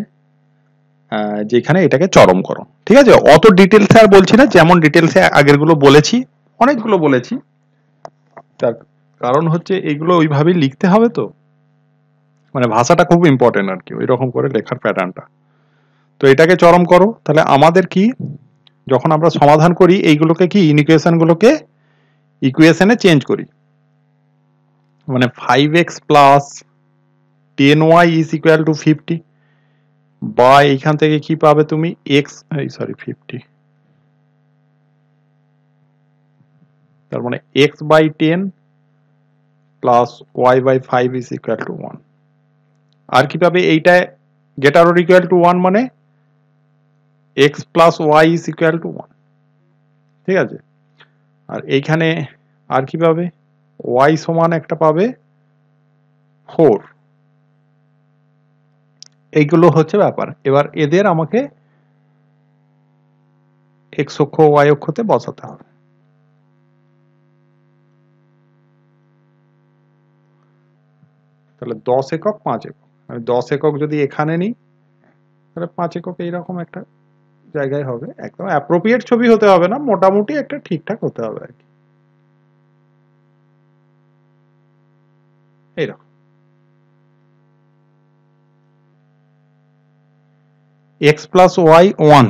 [SPEAKER 1] যেখানে এটাকে চরম করো। ঠিক আছে, অত ডিটেলসে আর বলছি না, যেমন ডিটেলসে আগের গুলো বলেছি, অনেকগুলো বলেছি। তার কারণ হচ্ছে এগুলো ওইভাবেই লিখতে হবে, তো মানে ভাষাটা খুব ইম্পর্টেন্ট আর কি, ওই রকম করে লেখার প্যাটার্নটা। তো এটাকে চরম করো, তাহলে আমাদের কি, যখন আমরা সমাধান করি এইগুলোকে কি ইকুয়েশন গুলোকে ইকুয়েশনে চেঞ্জ করি, মানে 5x plus 10y is equal two 50, বা এইখান থেকে কি পাবে তুমি x, সরি 50, তার মানে x by 10 plus y by 5 is equal to 1। আর কি পাবে, এইটা গ্রেটার অর ইকুয়াল টু 1 মানে x plus y is equal to 1। ঠিক আছে, আর এইখানে আর কি পাবে, y সমান একটা পাবে 4। এইগুলো হচ্ছে ব্যাপার। এবার এদের আমাকে x অক্ষ y অক্ষতে বসাতে হবে। তাহলে 10 একক 5 একক, আমি 10 একক যদি এখানে নিই তাহলে 5 একক এইরকম একটা জায়গায় হবে। একদম অ্যাপ্রোপ্রিয়েট ছবি হতে হবে না, মোটামুটি একটা ঠিকঠাক হতে হবে আর কি, এইরকম। x প্লাস ওয়াই 1,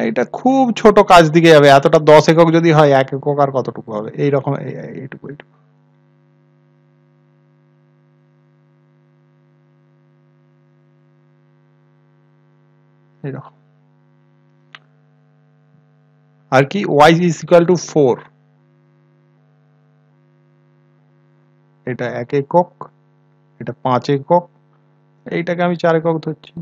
[SPEAKER 1] এটা খুব ছোট কাজ দিকে যাবে। এতটা 10 একক যদি হয়, 1 একক আর কতটুকু হবে, এইরকম এইটুকু এইটুকু। এইরকম। আর কি y ইজ ইকুয়াল টু 4, এটা 1 একক, এটা 5 একক, এইটাকে আমি 4 একক ধরছি।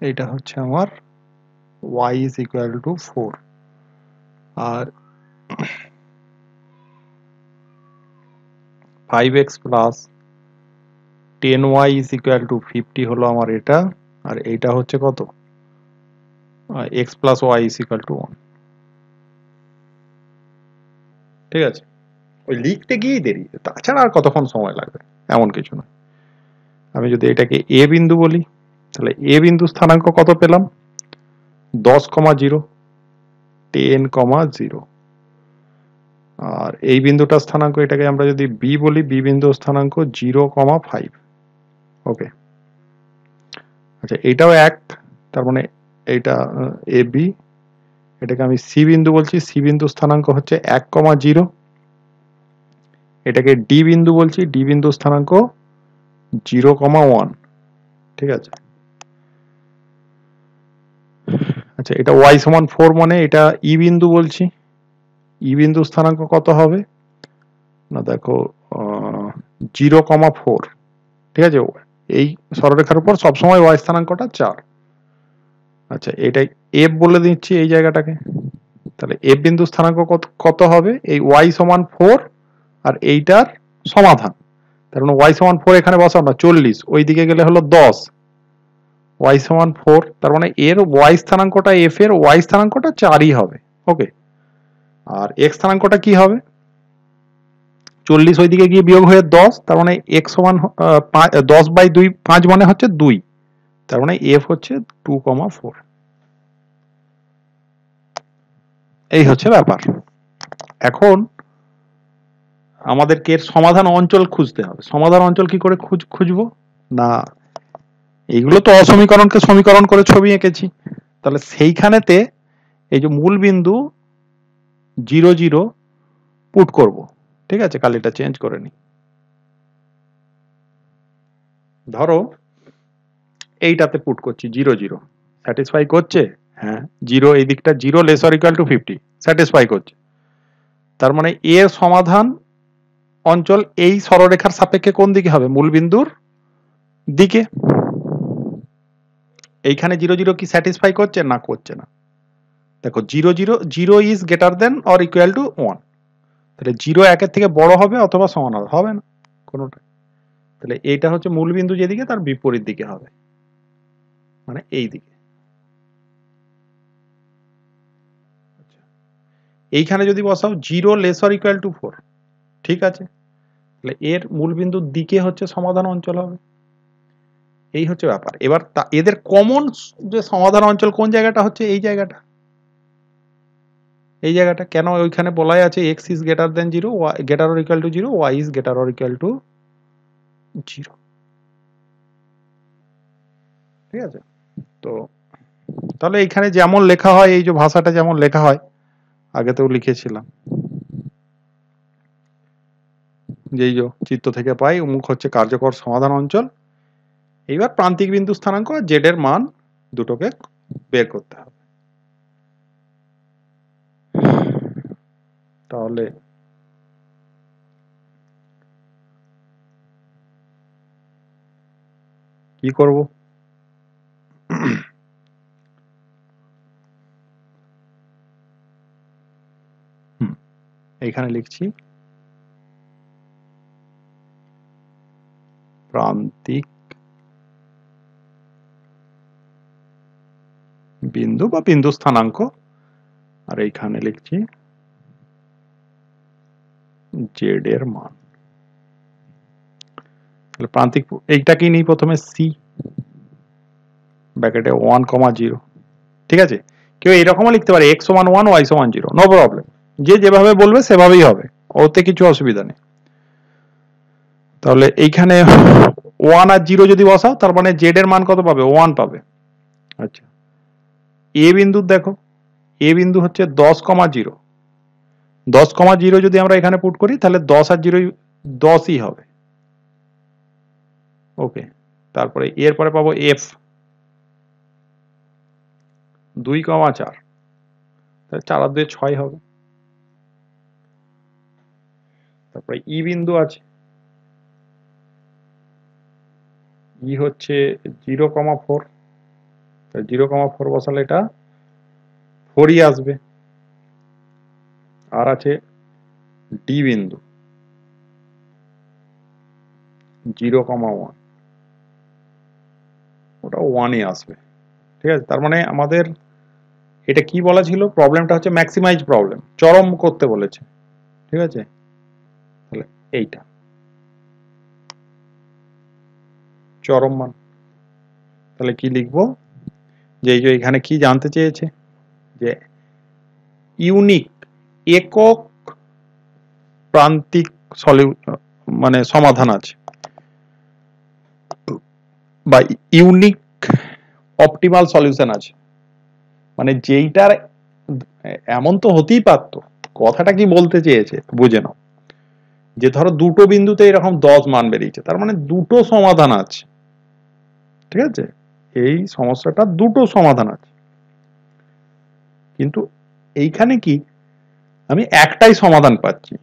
[SPEAKER 1] এইটা হচ্ছে আমার y is equal to 4, R 5x plus 10y is equal to 50 হলো আমার এটা, আর এইটা হচ্ছে কত, x plus y is equal to 1। ঠিক আছে, ওই লিখতে গিয়েই দেরি, তাছাড়া আর কতক্ষণ সময় লাগবে এমন কিছু না। আমি যদি এটাকে a বিন্দু বলি, তাহলে a বিন্দু স্থানাঙ্ক কত পেলাম, 10,0, 10,0, আর এই বিন্দুটার স্থানাঙ্ক, এটাকে আমরা যদি b বলি, b বিন্দুর স্থানাঙ্ক 0,5। ওকে, আচ্ছা এটাও এক, তার মানে এইটা এ বি, এটাকে আমি সি বিন্দু বলছি, সি বিন্দু স্থানাঙ্ক হচ্ছে 1,0, এটাকে ডি বিন্দু বলছি, ডি বিন্দু স্থানাঙ্ক 0,1। ঠিক আছে, আচ্ছা এটা y সমান 4 মানে এটা ই বিন্দু বলছি, ই বিন্দু স্থানাঙ্ক কত হবে না, দেখো 0,4। ঠিক আছে, এই সরলরেখার উপর সবসময় y স্থানাঙ্কটা 4। আচ্ছা এটা এফ বলে দিচ্ছি এই জায়গাটাকে, তাহলে এফ বিন্দু স্থানাঙ্ক কত হবে, এই y সমান 4 আর এইটার সমাধান, তার মানে y সমান 4 এখানে বসাও না, 40, ওই দিকে গেলে হলো 10, y সমান 4, তার মানে এর y স্থানাঙ্কটা, f এর y স্থানাঙ্কটা 4ই হবে। ওকে, আর x স্থানাঙ্কটা কি হবে, 40 ওই দিকে গিয়ে বিয়োগ হয়ে 10, তার মানে x সমান 10/2, 5 মানে হচ্ছে 2, তার মানে f হচ্ছে 2,4। এই হচ্ছে ব্যাপার। এখন আমাদেরকে এর সমাধান অঞ্চল খুঁজতে হবে। সমাধান অঞ্চল কি করে খুঁজবো না, এইগুলো তো অসমীকরণকে সমীকরণ করে ছবি এঁকেছি, তাহলে সেইখানেতে এই যে মূল বিন্দু 0, 0 পুট করব। ঠিক আছে, কালিটা চেঞ্জ করে নি, ধরো এইটাতে পুট করছি 0, 0, স্যাটিসফাই করছে, হ্যাঁ 0, এই দিকটা 0 less or equal two 50 satisfy করছে, তার মানে এর সমাধান অঞ্চল এই সরলরেখার সাপেক্ষে কোন দিকে হবে? মূল বিন্দুর দিকে। এইখানে 0 0 কি স্যাটিসফাই করছে? না, করছে না। দেখো 0 0 0 is greater than or equal to 1, তাহলে 0 1 থেকে বড় হবে অথবা সমান হবে, হবে না কোনোটা। তাহলে এইটা হচ্ছে মূল বিন্দু যেদিকে তার বিপরীত দিকে হবে, মানে এই দিকে। এইখানে যদি বসাও 0 লেস অর ইকুয়াল টু 4, ঠিক আছে, তাহলে এর মূল বিন্দুর দিকে হচ্ছে সমাধান অঞ্চল হবে। এই হচ্ছে ব্যাপার। এবার এদের কমন যে সমাধান অঞ্চল কোন জায়গাটা হচ্ছে? এই জায়গাটা, এই জায়গাটা। কেন? ওইখানে বলাই আছে x is greater than 0, greater or equal to 0, y is greater or equal to 0, ঠিক আছে। তো তাহলে এইখানে যেমন লেখা হয়, এই যে ভাষাটা যেমন লেখা হয়, আগেতেও লিখেছিলাম, যে এই যে চিত্র থেকে পাই অমুক হচ্ছে কার্যকর সমাধান অঞ্চল। এইবার প্রান্তিক বিন্দু স্থানাঙ্ক আর জেড এর মান দুটোকে বের করতে হবে। তাহলে কি করব? এইখানে লিখছি প্রান্তিক বিন্দু বা বিন্দু স্থানাঙ্ক, আর এইখানে লিখছি জেড এর মান। তাহলে প্রান্তিক এইটাকেই নিই প্রথমে, সি ব্র্যাকেটে 1, 0, ঠিক আছে। কেউ এরকমও লিখতে পারে x সমান 1, y সমান 0, নো প্রবলেম। যে যেভাবে বলবে সেভাবেই হবে, ওতে কিছু অসুবিধা নেই। তাহলে এইখানে 1 আর 0 যদি বসাও, তার মানে জেড এর মান কত পাবে? 1 পাবে। আচ্ছা, এ বিন্দু দেখো, এ বিন্দু হচ্ছে 10, 0, 10, 0 যদি আমরা এখানে পুট করি, তাহলে 10 আর 0 10ই হবে। ওকে, তারপরে এর পরে পাবো এফ 2, 4, তাহলে 4 আর 2 6 হবে। তারপরে ই বিন্দু আছে, ই হচ্ছে 0, 4, 0, 4 বসালে এটা 4ই আসবে। আর আছে ডি বিন্দু 0, 1, ওটা 1ই আসবে, ঠিক আছে। তার মানে আমাদের এটা কি বলা ছিল? প্রবলেমটা হচ্ছে ম্যাক্সিমাইজ প্রবলেম, চরম করতে বলেছে, ঠিক আছে। তাহলে এইটা চরম মান। তাহলে কি লিখবো? যে এই যে এখানে কি জানতে চেয়েছে? যে ইউনিক একক প্রান্তিক মানে সমাধান আছে, বা ইউনিক অপটিমাল সলিউশন আছে, মানে যেইটার এমন তো হতেই পারতো। কথাটা কি বলতে চেয়েছে বুঝে নাও, যে ধরো দুটো বিন্দুতে এরকম 10 মান বেরিয়েছে, তার মানে দুটো সমাধান আছে, ঠিক আছে। এই সমস্যাটা দুটো সমাধান আছে, কিন্তু এইখানে কি আমি একটাই সমাধান পাচ্ছি,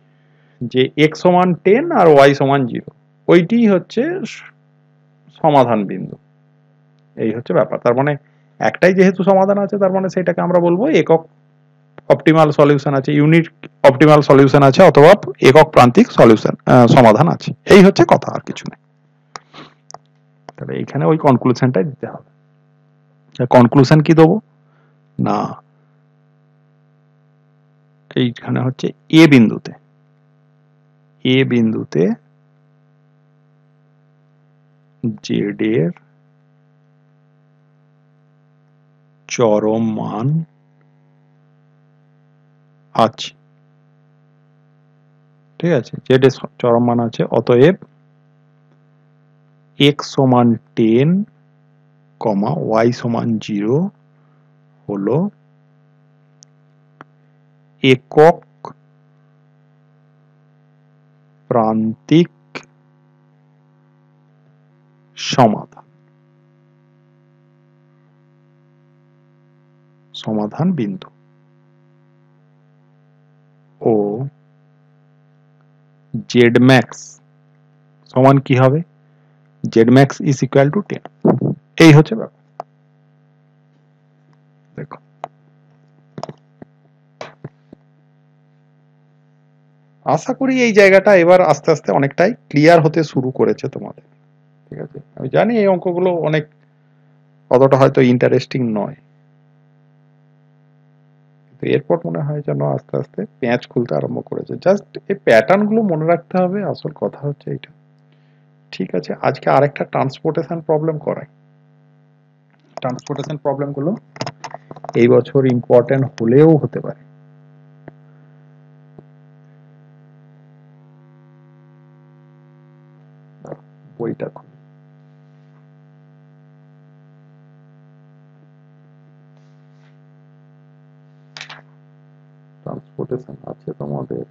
[SPEAKER 1] যে x সমান 10 আর y সমান 0, ওইটি হচ্ছে সমাধান বিন্দু। এই হচ্ছে ব্যাপার। তার মানে একটাই যেহেতু সমাধান আছে, তার মানে সেটাকে আমরা বলবো একক অপটিমাল সলিউশন আছে, ইউনিট অপটিমাল সলিউশন আছে, অথবা একক প্রান্তিক সলিউশন সমাধান আছে। এই হচ্ছে কথা, আর কিছু নেই। তাহলে এইখানে ওই কনক্লুশনটাই দিতে হবে। কনক্লুশন কি দেবো না, এইখানে হচ্ছে এ বিন্দুতে, এ বিন্দুতে জেড এর চরম মান আছে, ঠিক আছে। জেড এর চরম মান আছে, অতএব x সমান 10, y সমান 0 হলো একক প্রান্তিক সমাধান, সমাধান বিন্দু। ও জেড ম্যাক্স সমান কি হবে, Z max is equal two 10। এই হচ্ছে ব্যাপার। দেখো আশা করি এই জায়গাটা এবার আস্তে আস্তে অনেকটাই ক্লিয়ার হতে শুরু করেছে তোমাদের। ঠিক আছে, আমি জানি এই অঙ্কগুলো অনেক অতটা হয়তো ইন্টারেস্টিং নয়, কিন্তু এরপর মনে হয় যেন আস্তে আস্তে প্যাঁচ খুলতে আরম্ভ করেছে। জাস্ট এই প্যাটার্ন গুলো মনে রাখতে হবে, আসল কথা হচ্ছে এটা। ঠিক আছে, আজকে আরেকটা ট্রান্সপোর্টেশন প্রবলেম করাই। ট্রান্সপোর্টেশন প্রবলেম গুলো এই বছর ইম্পর্টেন্ট হলেও হতে পারে। বইটা খুব ট্রান্সপোর্টেশন আছে তোমাদের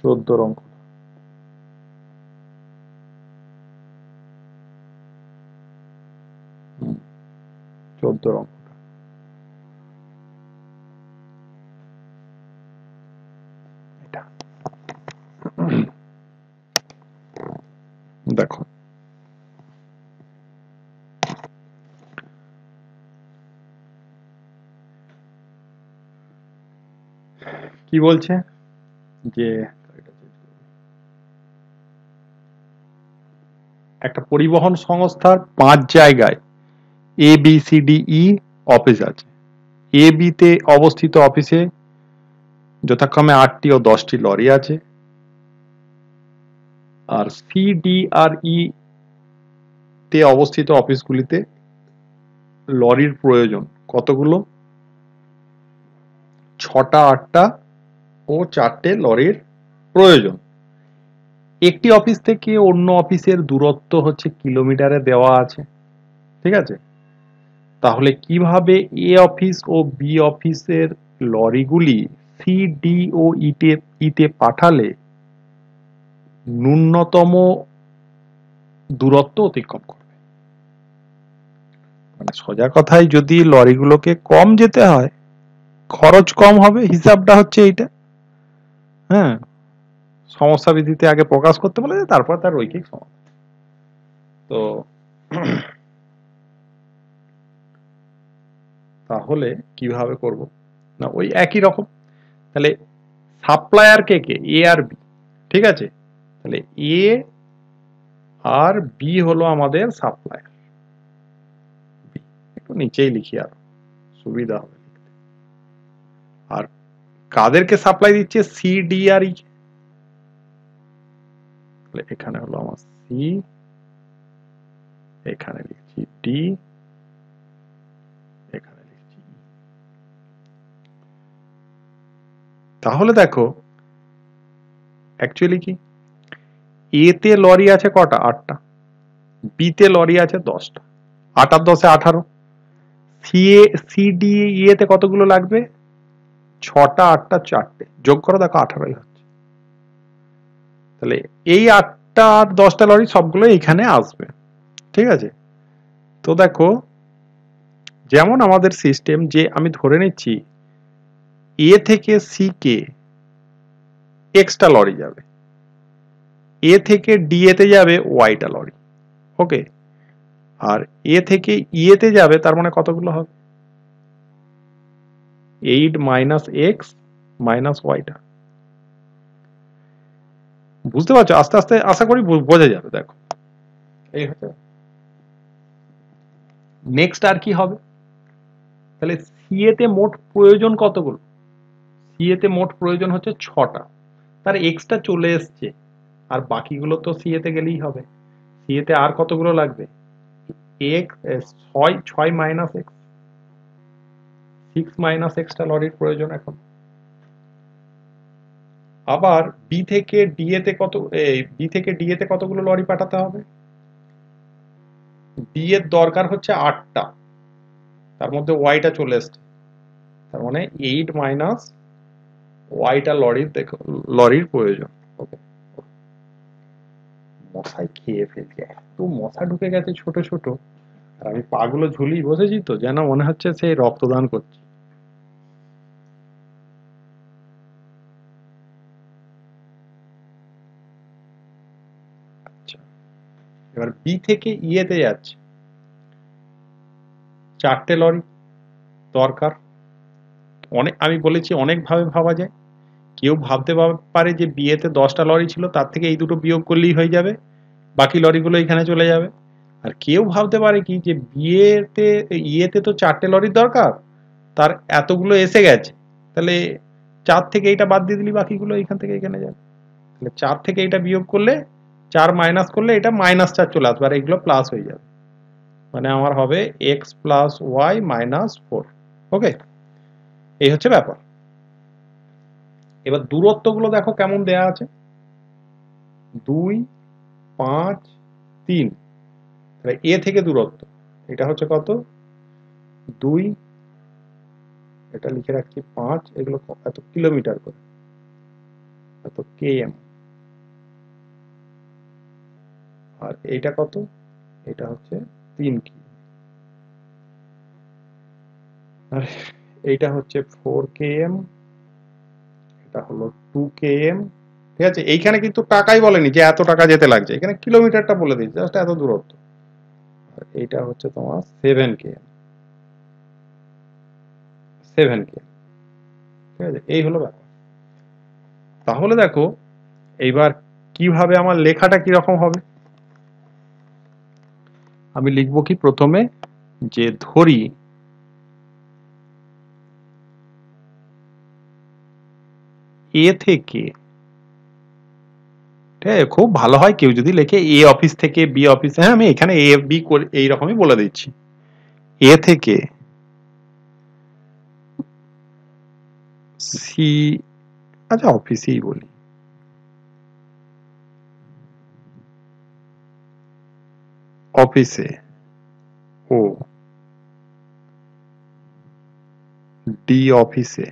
[SPEAKER 1] 14 অঙ্ক। হুম, 14 অঙ্ক। এটা দেখো কি বলছে যে একটা পরিবহন সংস্থার 5 জায়গায় A B C D E office আছে। এ বি তে অবস্থিত অফিসে যথাক্রমে 8টি ও 10টি লরি আছে, আর সি ডি আর ই তে অবস্থিত অফিসগুলিতে লরির প্রয়োজন কতগুলো, 6টা 8টা ও 4টে লরির প্রয়োজন। একটি অফিস থেকে অন্য অফিসের দূরত্ব হচ্ছে কিলোমিটারে দেওয়া আছে। ঠিক আছে, তাহলে কিভাবে এ অফিস ও বি অফিসের লরিগুলি সি ডি ও ইতে পাঠালে ন্যূনতম দূরত্ব অতিক্রম করবে। মানে সোজা কথায় যদি লরিগুলোকে কম যেতে হয়, খরচ কম হবে, হিসাবটা হচ্ছে এইটা। হ্যাঁ, সমস্যা বিধিতে আগে প্রকাশ করতে বলে তারপর তার রৈখিক সমাধান। তো তাহলে কিভাবে করব না, ওই একই রকম। তাহলে সাপ্লায়ার কে কে, এ আর বি। ঠিক আছে, তাহলে এ আর বি হলো আমাদের সাপ্লায়ার। একটু নিচেই লিখি আর সুবিধা হবে। আর কাদেরকে সাপ্লাই দিচ্ছে, সি ডি আর ই। তাহলে এখানে হলো আমার সি, এখানে লিখছি ডি, এখানে লিখছি ই। তাহলে দেখো অ্যাকচুয়ালি কি, এ তে লরি আছে কটা, 8টা, বি তে লরি আছে 10টা, 8 আর 10 18। সি ডি ই তে কতগুলো লাগবে, 6টা 8টা 4টে, যোগ করো দেখো 18ই হচ্ছে। তাহলে এই 8টা আর 10টা লরি সবগুলো এখানে আসবে। ঠিক আছে, তো দেখো যেমন আমাদের সিস্টেম, যে আমি ধরে নিচ্ছি এ থেকে সি কে এক্সটা লরি যাবে, এ থেকে ডি তে যাবে ওয়াইটা লরি। ওকে, আর এ থেকে ই তে যাবে, তার মানে কতগুলো হবে, 8 মাইনাস এক্স মাইনাস ওয়াইটা। বুঝতে পারছো, আস্তে আস্তে আশা করি বোঝা যাবে। দেখো এই হচ্ছে নেক্সট। আর কি হবে, তাহলে সি তে মোট প্রয়োজন কতগুলো, সি তে মোট প্রয়োজন হচ্ছে 6টা, তার এক্সটা চলে এসছে, আর বাকিগুলো তো সি তে গেলেই হবে। সি তে আর কতগুলো লাগবে, x 6 minus x, 6 minus extra লরির প্রয়োজন এখন। আবার বি থেকে ডি তে কত, বি থেকে ডি তে কতগুলো লরি পাঠাতে হবে, বি এর দরকার হচ্ছে 8টা, তার মধ্যে ওয়াইটা চলে এসছে, তার মানে 8 মাইনাস ওয়াইটা লরির প্রয়োজন। ওকে, মশাই খেয়ে ফেলছে, এত মশা ঢুকে গেছে ছোট ছোট, আর আমি পাগুলো ঝুলিয়ে বসেছি তো, যেন মনে হচ্ছে সেই রক্তদান করছি। আচ্ছা, এবার বি থেকে ইয়েতে যাচ্ছে, 4টে লরি দরকার। অনেক, আমি বলেছি অনেকভাবে ভাবা যায়। কেউ ভাবতে পারে যে বিয়েতে 10টা লরি ছিল, তার থেকে এই দুটো বিয়োগ করলেই হয়ে যাবে, বাকি লরিগুলো এখানে চলে যাবে। আর কেউ ভাবতে পারে কি যে ইয়েতে তো 4টে লরির দরকার, তার এতগুলো এসে গেছে, তাহলে 4 থেকে এইটা বাদ দিয়ে দিলি, বাকিগুলো এখান থেকে এখানে যাবে। তাহলে 4 থেকে এটা বিয়োগ করলে, 4 মাইনাস করলে এটা -4 চলে আসবে, আর এগুলো প্লাস হয়ে যাবে। মানে আমার হবে x প্লাস ওয়াই মাইনাস 4। ওকে, এই হচ্ছে ব্যাপার। এবার দূরত্বগুলো দেখো কেমন দেয়া আছে, 2, 5, 3। তাহলে এ থেকে দূরত্ব এটা হচ্ছে কত, 2, এটা লিখে রাখছি 5, এগুলো এত কিলোমিটার করে, এত km। আর এইটা কত, এটা হচ্ছে 3 কি, আর এইটা হচ্ছে 4 km, এটা হলো 2 km। ঠিক আছে, এইখানে কিন্তু টাকাই বলেনি যে এত টাকা যেতে লাগছে, এখানে কিলোমিটারটা বলে দিয়েছে, জাস্ট এত দূরত্ব। আর এইটা হচ্ছে তোমার 7 km, 7 km। ঠিক আছে, এই হলো ব্যাপার। তাহলে দেখো এইবার কিভাবে আমার লেখাটা কিরকম হবে। আমি লিখবো কি প্রথমে, যে ধরি এ থেকে, ঠিক আছে, খুব ভালো হয় কেউ যদি লেখে এ অফিস থেকে বি অফিস, হ্যাঁ আমি এখানে এ বি করে এইরকমই বলে দিচ্ছি। এ থেকে সি, আচ্ছা অফিসেই বলি, অফিসে ও ডি অফিসে,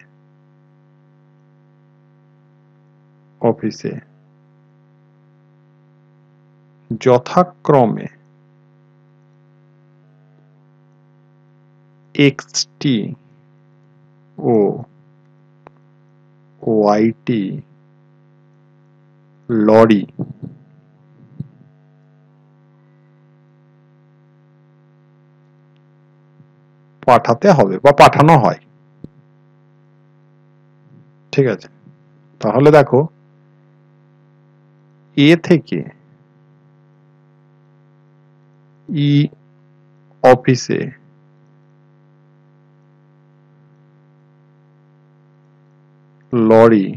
[SPEAKER 1] অফিসে যথাক্রমে এক্সটি ও ওয়াইটি লরি পাঠাতে হবে বা পাঠানো হয়। ঠিক আছে, তাহলে দেখো এ থেকে ই অফিসে লরি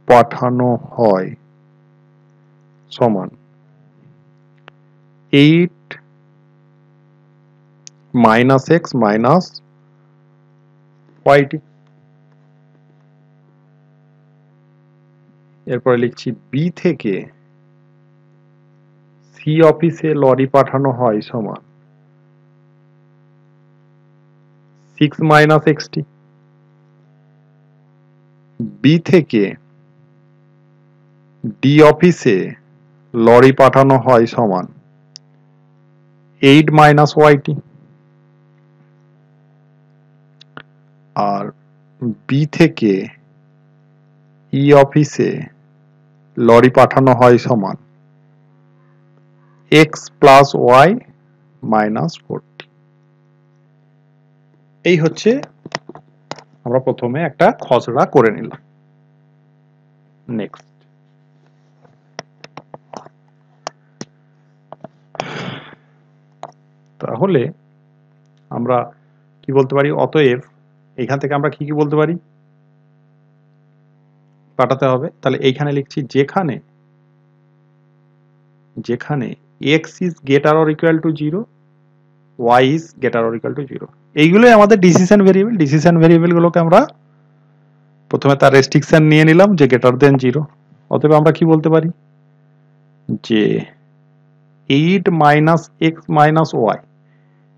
[SPEAKER 1] পাঠানো হয় সমান 8 মাইনাস এক্স মাইনাস ওয়াইটি। এরপরে লিখছি বি থেকে সি অফিসে লরি পাঠানো হয় সমান 6 মাইনাস এক্সটি। বি থেকে ডি অফিসে লরি পাঠানো হয় সমান 8 মাইনাস ওয়াইটি। আর বি থেকে ই অফিসে লরি পাঠানো হয় সমান এক্স প্লাস ওয়াই মাইনাস 40। এই হচ্ছে, আমরা প্রথমে একটা খসড়া করে নিলাম। নেক্সট, তাহলে আমরা কি বলতে পারি, অতএব এখান থেকে আমরা কি কি বলতে পারি, পাঠাতে হবে। তাহলে এইখানে লিখছি যেখানে, যেখানে x is greater or equal to 0, y is greater or equal to 0, এইগুলোই আমাদের ডিসিশন ভেরিয়েবল। ডিসিশন ভেরিয়েবল গুলোকে আমরা প্রথমে তার রেস্ট্রিকশন নিয়ে নিলাম যে গ্রেটার দেন 0। অতএব আমরা কি বলতে পারি যে 8 মাইনাস এক্স মাইনাস ওয়াই,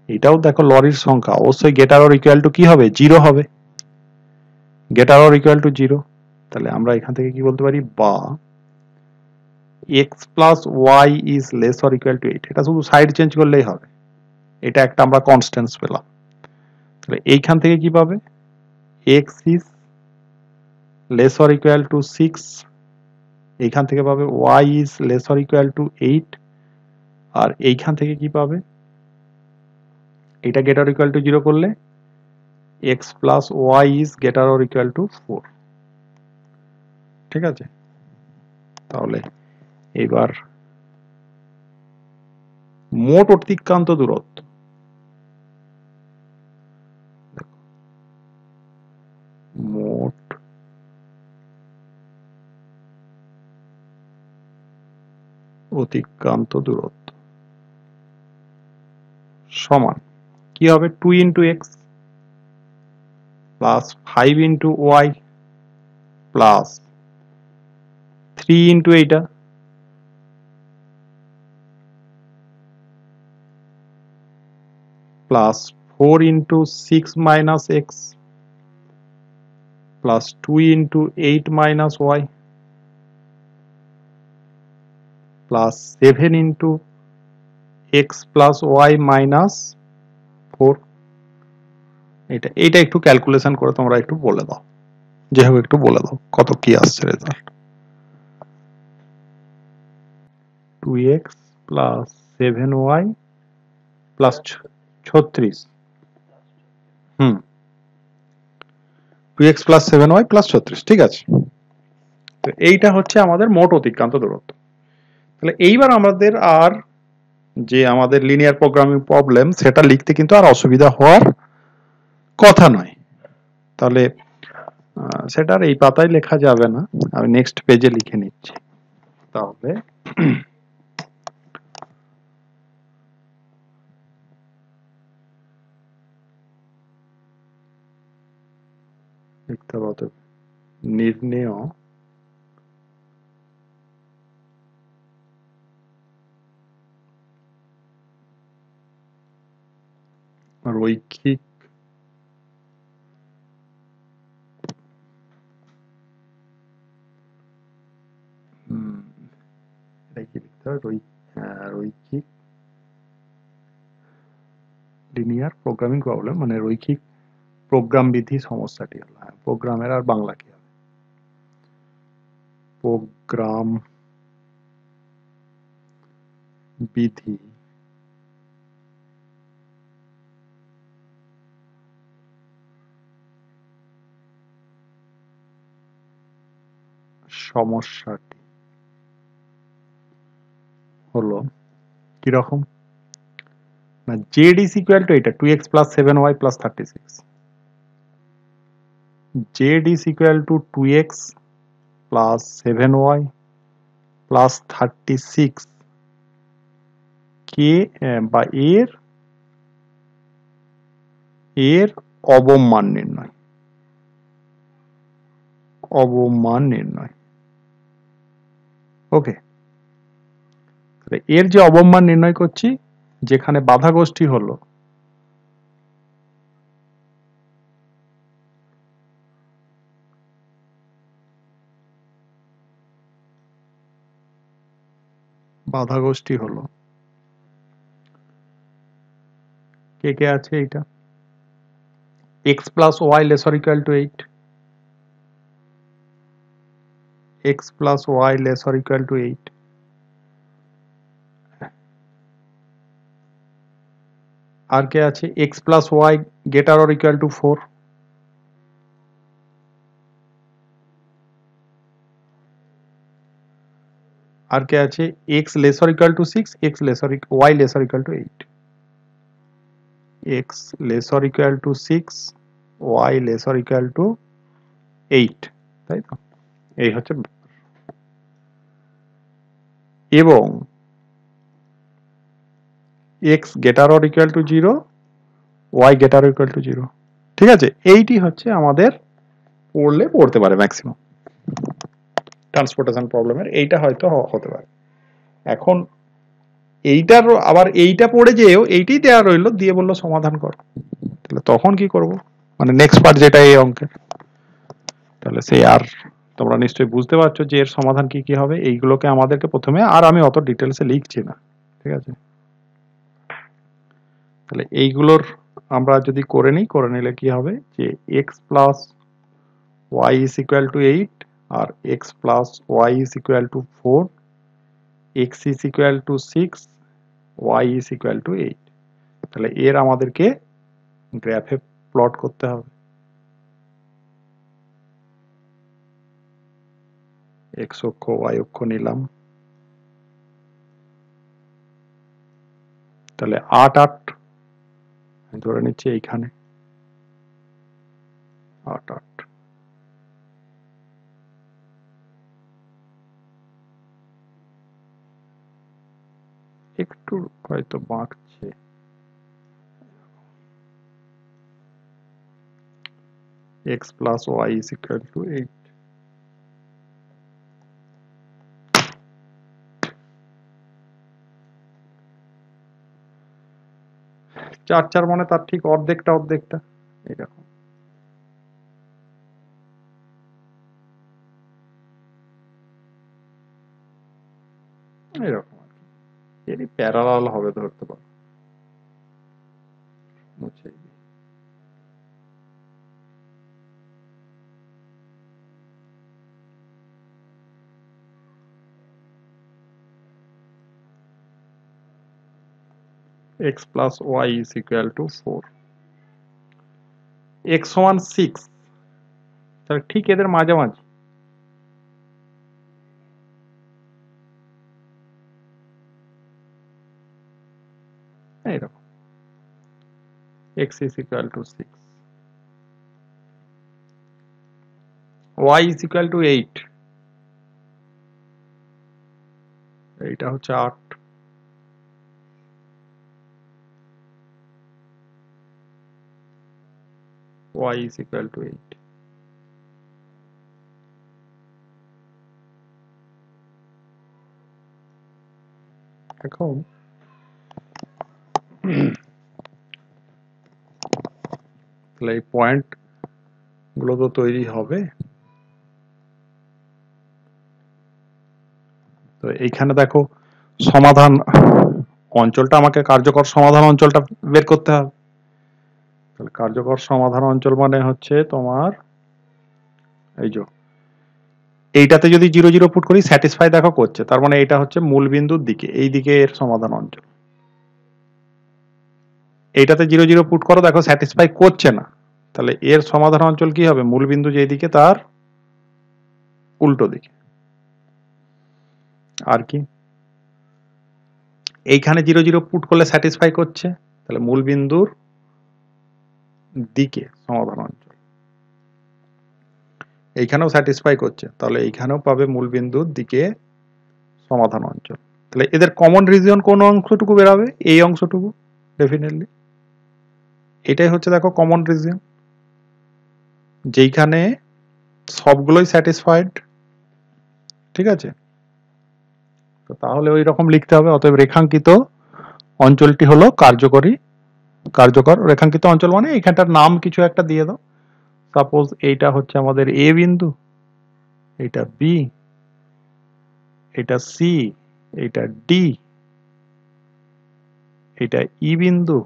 [SPEAKER 1] এটাও দেখো লরির সংখ্যা, অবশ্যই গ্রেটার অর ইকুয়াল টু কি হবে, 0 হবে, গ্রেটার অর ইকুয়াল টু 0। তাহলে আমরা এখান থেকে কি বলতে পারি, বা x plus y is less or equal to 8, এটা শুধু সাইড চেঞ্জ করলেই হবে, এটা একটা আমরা কনস্ট্যান্স পেলাম। তাহলে এইখান থেকে কি পাবে, x is less or equal to 6 এইখান থেকে পাবে y is less or equal to 8, আর এইখান থেকে কি পাবে, এটা greater or equal to 0 করলে x plus y is greater or equal to 4। ঠিক আছে, তাহলে এবার মোট অতিক্রান্ত দূরত্ব, মোট অতিক্রান্ত দূরত্ব সমান কি হবে, 2 into x plus 5 into y plus 3 into এটা plus 4 into 6 minus x plus 2 into 8 minus y plus 7 into x plus y minus 4। এটা একটু ক্যালকুলেশন করে তোমরা একটু বলে দাও, যে হোক একটু বলে দাও কত কি আসছে result. 2x plus 7y plus 36, 2x plus 7y plus 36, ঠিক আছে। তো এইটা হচ্ছে আমাদের মোট অতিক্রান্ত দূরত্ব। তাহলে এইবার আমাদের আর যে আমাদের লিনিয়ার প্রোগ্রামিং প্রবলেম সেটা লিখতে কিন্তু আর অসুবিধা হওয়ার কথা নয়। তাহলে সেটা আর এই পাতায় লেখা যাবে না, আমি নেক্সট পেজে লিখে নিচ্ছি। তাহলে লিখতে হবে নির্ণেয় রৈখিক রৈখিক লিনিয়ার প্রোগ্রামিং প্রবলেম, মানে রৈখিক প্রোগ্রাম বিধি সমস্যাটি হলো, প্রোগ্রামের আর বাংলা কি হবে, প্রোগ্রাম বিধি সমস্যাটি হলো কিরকম, না z is equal to এটা 2x plus 7y plus 36, z is equal to 2x plus 7y plus 36 কে বা এর অবমান নির্ণয়, অবমান নির্ণয়। ওকে, এর যে অবমান নির্ণয় করছি, যেখানে বাধা গোষ্ঠী হলো কে কে আছে, এইটা x plus y less or equal to 8, x plus y less or equal to 8, আর কে আছে x plus y greater or equal to 4, আর কে আছে x less or equal to 6, x less or y less or equal to 8, x less or equal to 6, y less or equal to 8, তাই তো, এই হচ্ছে। এবং x greater or equal to 0, y greater or equal to 0, ঠিক আছে। এইটি হচ্ছে আমাদের পড়তে পারে ম্যাক্সিমাম ট্রান্সপোর্টেশন প্রবলেমের, এইটা হয়তো হতে পারে। এখন এইটার আবার এইটা পড়ে যেও এইটাই দেওয়া রইলো, দিয়ে বললো সমাধান কর, তাহলে তখন কি করব, মানে নেক্সট পার্ট যেটা এই অঙ্কের, তাহলে সেই আর তোমরা নিশ্চয়ই বুঝতে পারছো যে এর সমাধান কি কি হবে। এইগুলোকে আমাদেরকে প্রথমে, আর আমি অত ডিটেলসে লিখছি না, ঠিক আছে। তাহলে এইগুলোর আমরা যদি করে নিলে কি হবে, যে x plus y is equal to 8 আর x plus y is equal to 4, x is equal to 6, y is equal to 8। তাহলে এর আমাদেরকে গ্রাফে প্লট করতে হবে। x অক্ষ y অক্ষ নিলাম, তাহলে 8 8 ধরে নিচ্ছি এইখানে 8 8। একটু হয়তো বাঁকছে, x plus y is equal to 8। চার চার মানে তার ঠিক অর্ধেকটা অর্ধেকটা এরকম। এরকম আর কি, এরই প্যারালাল হবে ধরতে পারো। মুছে দিই। x plus y is equal to 4, x সমান 6, তাহলে ঠিক এদের মাঝামাঝি। এইরকম x is equal to 6, y is equal to 8, এইটা হচ্ছে 8, y is equal to 8। এখন তাহলে এই পয়েন্ট গুলো তো তৈরি হবে। তো এইখানে দেখো সমাধান অঞ্চলটা, আমাকে কার্যকর সমাধান অঞ্চলটা বের করতে হবে। তাহলে কার্যকর সমাধান অঞ্চল মানে হচ্ছে তোমার এই যে এইটাতে যদি 0 0 পুট করি স্যাটিসফাই দেখো করছে, তার মানে এটা হচ্ছে মূল বিন্দুর দিকে, এই দিকে এর সমাধান অঞ্চল। এইটাতে 0 0 পুট করো, দেখো স্যাটিসফাই করছে না, তাহলে এর সমাধান অঞ্চল কি হবে? মূল বিন্দু যেই দিকে তার উল্টো দিকে। আর কি এইখানে 0 0 পুট করলে স্যাটিসফাই করছে, তাহলে মূল বিন্দুর দিকে সমাধান অঞ্চল। এইখানেও স্যাটিসফাই করছে, তাহলে এইখানেও পাবে মূল বিন্দুর দিকে সমাধান অঞ্চল। তাহলে এদের কমন রিজিয়ন কোন অংশটুকু বেরাবে? এই অংশটুকু ডেফিনেটলি। এটাই হচ্ছে দেখো কমন রিজিয়ন, যেইখানে সবগুলোই স্যাটিসফাইড। ঠিক আছে, তো তাহলে ওই রকম লিখতে হবে। অতএব রেখাঙ্কিত অঞ্চলটি হলো কার্যকর রেখাঙ্কিত অঞ্চল। মানে এখানটার নাম কিছু একটা দিয়ে দাও। সাপোজ এইটা হচ্ছে আমাদের এ বিন্দু, এইটা বি, এটা সি, এইটা ডি, এটা ই বিন্দু,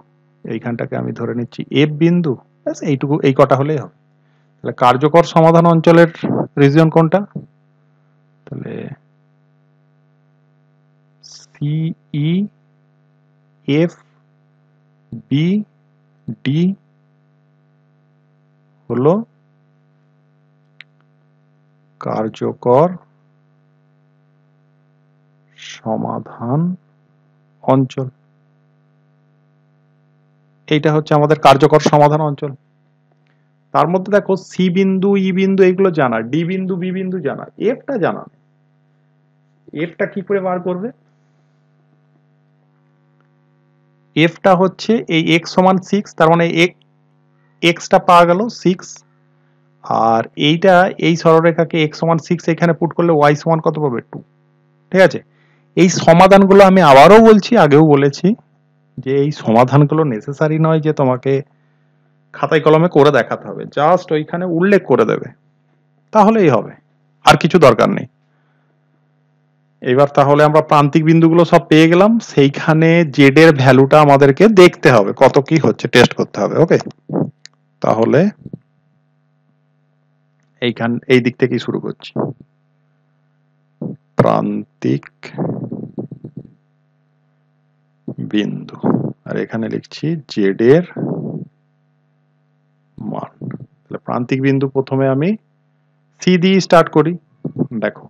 [SPEAKER 1] এইখানটাকে আমি ধরে নিচ্ছি এফ বিন্দু। ব্যাস এইটুকু, এই কটা হলেই হবে। তাহলে কার্যকর সমাধান অঞ্চলের রিজিয়ন কোনটা? তাহলে C E F B D হলো কার্যকর সমাধান অঞ্চল। এইটা হচ্ছে আমাদের কার্যকর সমাধান অঞ্চল। তার মধ্যে দেখো সি বিন্দু, ই বিন্দু এগুলো জানা, ডি বিন্দু, বি বিন্দু জানা, এফটা জানা। এফটা কি করে বার করবে? এফটা হচ্ছে এই x সমান 6, তার মানে এক্সটা পাওয়া গেল 6, আর এইটা এই সরলরেখাকে x সমান 6 এখানে পুট করলে y সমান কত পাবে? 2। ঠিক আছে, এই সমাধানগুলো আমি আবারও বলছি, আগেও বলেছি যে এই সমাধানগুলো নেসেসারি নয় যে তোমাকে খাতায় কলমে করে দেখাতে হবে, জাস্ট ওইখানে উল্লেখ করে দেবে, তাহলেই হবে, আর কিছু দরকার নেই। এবার তাহলে আমরা প্রান্তিক বিন্দুগুলো সব পেয়ে গেলাম, সেইখানে জেড এর ভ্যালুটা আমাদেরকে দেখতে হবে কত কি হচ্ছে, টেস্ট করতে হবে। ওকে, তাহলে এই দিক থেকেই শুরু করছি, প্রান্তিক বিন্দু, আর এখানে লিখছি জেড এর মান। তাহলে প্রান্তিক বিন্দু প্রথমে আমি সি দিয়ে স্টার্ট করি। দেখো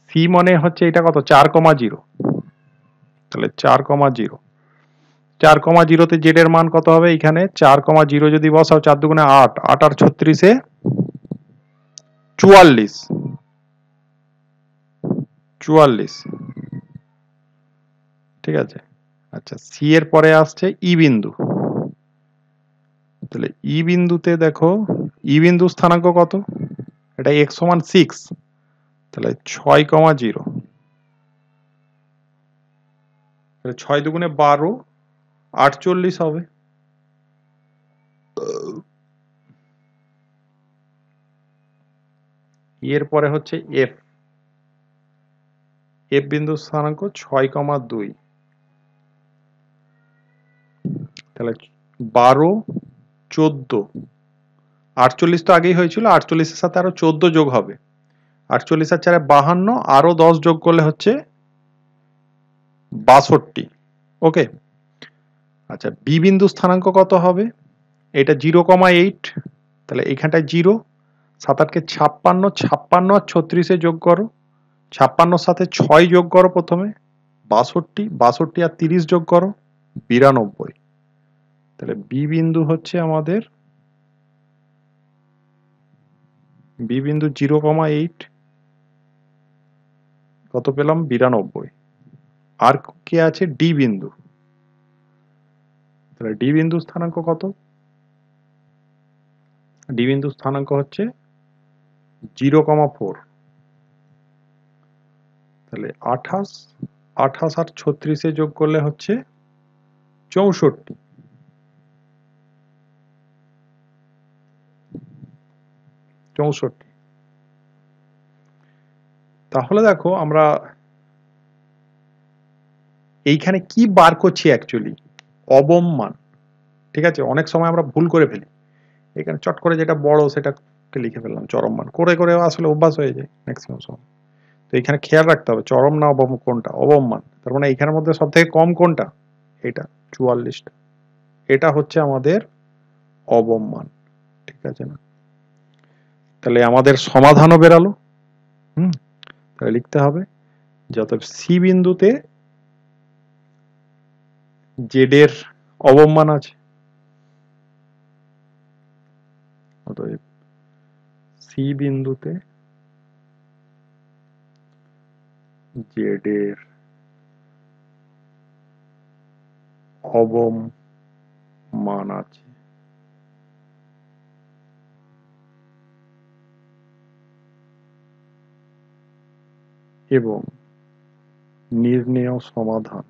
[SPEAKER 1] সি মানে হচ্ছে এটা কত, 4,0, তাহলে 4,0, 4,0 জেড এর মান কত হবে, এখানে 4,0 যদি বসাও, 4 দুগুণে 8, 8 আর 36 44, 44, ঠিক আছে। আচ্ছা, সি এর পরে আসছে ই বিন্দু, তাহলে ই বিন্দুতে দেখো ই বিন্দু স্থানাঙ্ক কত, এটা x সমান 6, তাহলে 6,0, তাহলে 6 দুগুণে 12, 48 হবে। এর পরে হচ্ছে এফ, এফ বিন্দু স্থানাঙ্ক 6,2, তাহলে 12, 14, 48 তো আগেই হয়েছিল, 48 এর সাথে আরো 14 যোগ হবে, 48 আর 4 52, আরো 10 যোগ করলে হচ্ছে 62। ওকে, আচ্ছা বি বিন্দু স্থানাঙ্ক কত হবে, এটা 0,8, তাহলে এখানটায় 0, 7 8 56, 56 আর 36 যোগ করো, 56 সাথে 6 যোগ করো প্রথমে, 62, 62 আর 30 যোগ করো, 92। তাহলে বি বিন্দু হচ্ছে আমাদের, বি বিন্দু 0,8, কত পেলাম, 92। আর কে আছে, ডি বিন্দু, তাহলে ডি বিন্দু স্থানাঙ্ক কত, ডি বিন্দু স্থানাঙ্ক হচ্ছে 0,4, তাহলে 28, 28 আর 36 যোগ করলে হচ্ছে 64, তাহলে দেখো আমরা এইখানে কি বার করছি, অ্যাকচুয়ালি অবম মান, ঠিক আছে। অনেক সময় আমরা ভুল করে ফেলি, এখানে চট করে যেটা বড় সেটাকে লিখে ফেললাম চরম মান, করে করে আসলে অভ্যাস হয়ে যায় ম্যাক্সিমাম সময়। তো এখানে খেয়াল রাখতে হবে চরম না অবম কোনটা, অবম মান, তার মানে এখানের মধ্যে সব থেকে কম কোনটা, এটা 44টা, এটা হচ্ছে আমাদের অবম মান, ঠিক আছে না। তাহলে আমাদের সমাধানও বেরালো। তাহলে লিখতে হবে যত সি বিন্দুতে জেড এর অবম মান আছে, অতএব সি বিন্দুতে জেড এর অবম মান আছে, এবং নির্ণেয় সমাধান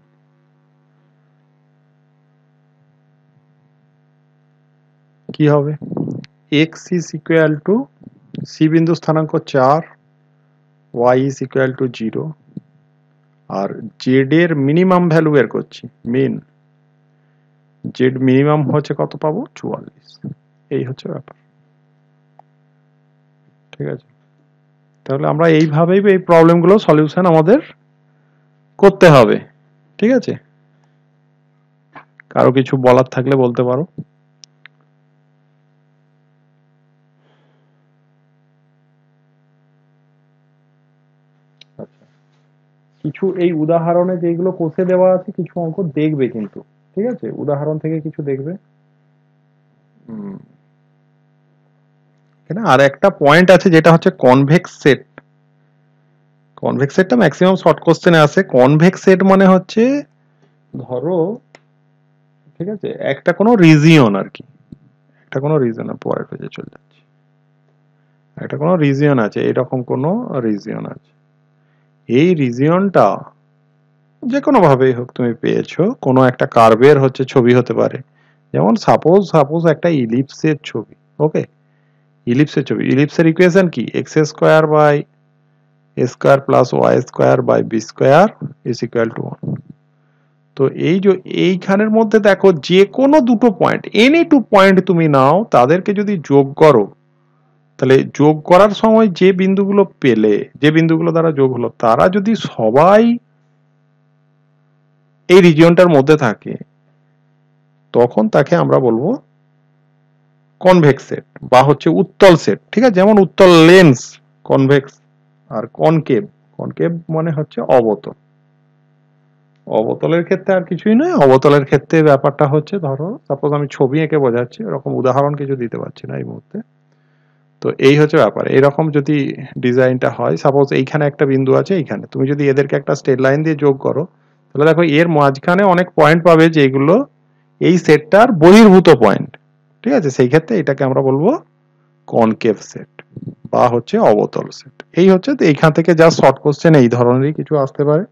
[SPEAKER 1] কি হবে, x is equal to C বিন্দু স্থানাঙ্ক 4, y is equal to 0, আর জেড এর মিনিমাম ভ্যালু বের করছি, মিন, জেড মিনিমাম হচ্ছে কত পাবো, 44। এই হচ্ছে ব্যাপার, ঠিক আছে। তাহলে আমরা এইভাবেই এই প্রবলেমগুলো সলিউশন আমাদের করতে হবে, ঠিক আছে। কারো কিছু বলার থাকলে বলতে পারো। আচ্ছা, কিছু এই উদাহরণে যেগুলো কষে দেওয়া আছে কিছু অঙ্ক দেখবে কিন্তু, ঠিক আছে, উদাহরণ থেকে কিছু দেখবে। এখানে আর একটা পয়েন্ট আছে যেটা হচ্ছে কনভেক্স সেট। কনভেক্স সেটটা ম্যাক্সিমাম শর্ট কোশ্চেনে আসে। কনভেক্স সেট মানে হচ্ছে ধরো, ঠিক আছে, একটা কোনো রিজিয়ন আর কি, একটা কোনো রিজিয়ন, পরের পেজে চলে যাচ্ছে, একটা কোনো রিজিয়ন আছে, এরকম কোনো রিজিয়ন আছে, এই রিজিয়নটা যে কোনো ভাবেই হোক তুমি পেয়েছো, কোনো একটা কার্ভের হচ্ছে ছবি হতে পারে, যেমন সাপোজ একটা ইলিপসের ছবি, ওকে, ইলিপসের ছবি, ইলিপসের ইকুয়েশন কি, x square by a square plus y square by b square is equal to 1। তো এই যে এইখানের মধ্যে দেখো যে কোনো দুটো পয়েন্ট, এনি টু পয়েন্ট তুমি নাও, তাদেরকে যদি যোগ করো তাহলে যোগ করার সময় যে বিন্দুগুলো পেলে, যে বিন্দুগুলো দ্বারা যোগ হলো, তারা যদি সবাই এই রিজিয়নটার মধ্যে থাকে, তখন তাকে আমরা বলবো কনভেক্স সেট বা হচ্ছে উত্তল সেট। ঠিক আছে, যেমন উত্তল লেন্স কনভেক্স, আর কনকেভ, কনকেভ মানে হচ্ছে অবতল। অবতলের ক্ষেত্রে আর কিছুই নয়, অবতলের ক্ষেত্রে ব্যাপারটা হচ্ছে, ধরো সাপোজ আমি ছবি এঁকে বোঝাচ্ছি, এরকম উদাহরণ কিছু দিতে পারছি না এই মুহূর্তে। তো এই হচ্ছে ব্যাপার, এইরকম যদি ডিজাইনটা হয়, সাপোজ এইখানে একটা বিন্দু আছে, এইখানে তুমি যদি এদেরকে একটা স্ট্রেট লাইন দিয়ে যোগ করো, তাহলে দেখো এর মাঝখানে অনেক পয়েন্ট পাবে যেগুলো এই সেটটার বহির্ভূত পয়েন্ট। ঠিক আছে, সেই ক্ষেত্রে এটাকে আমরা বলবো কনকেভ সেট বা হচ্ছে অবতল সেট। এই হচ্ছে, তো এইখান থেকে যা শর্ট কোশ্চেন এই ধরনেরই কিছু আসতে পারে।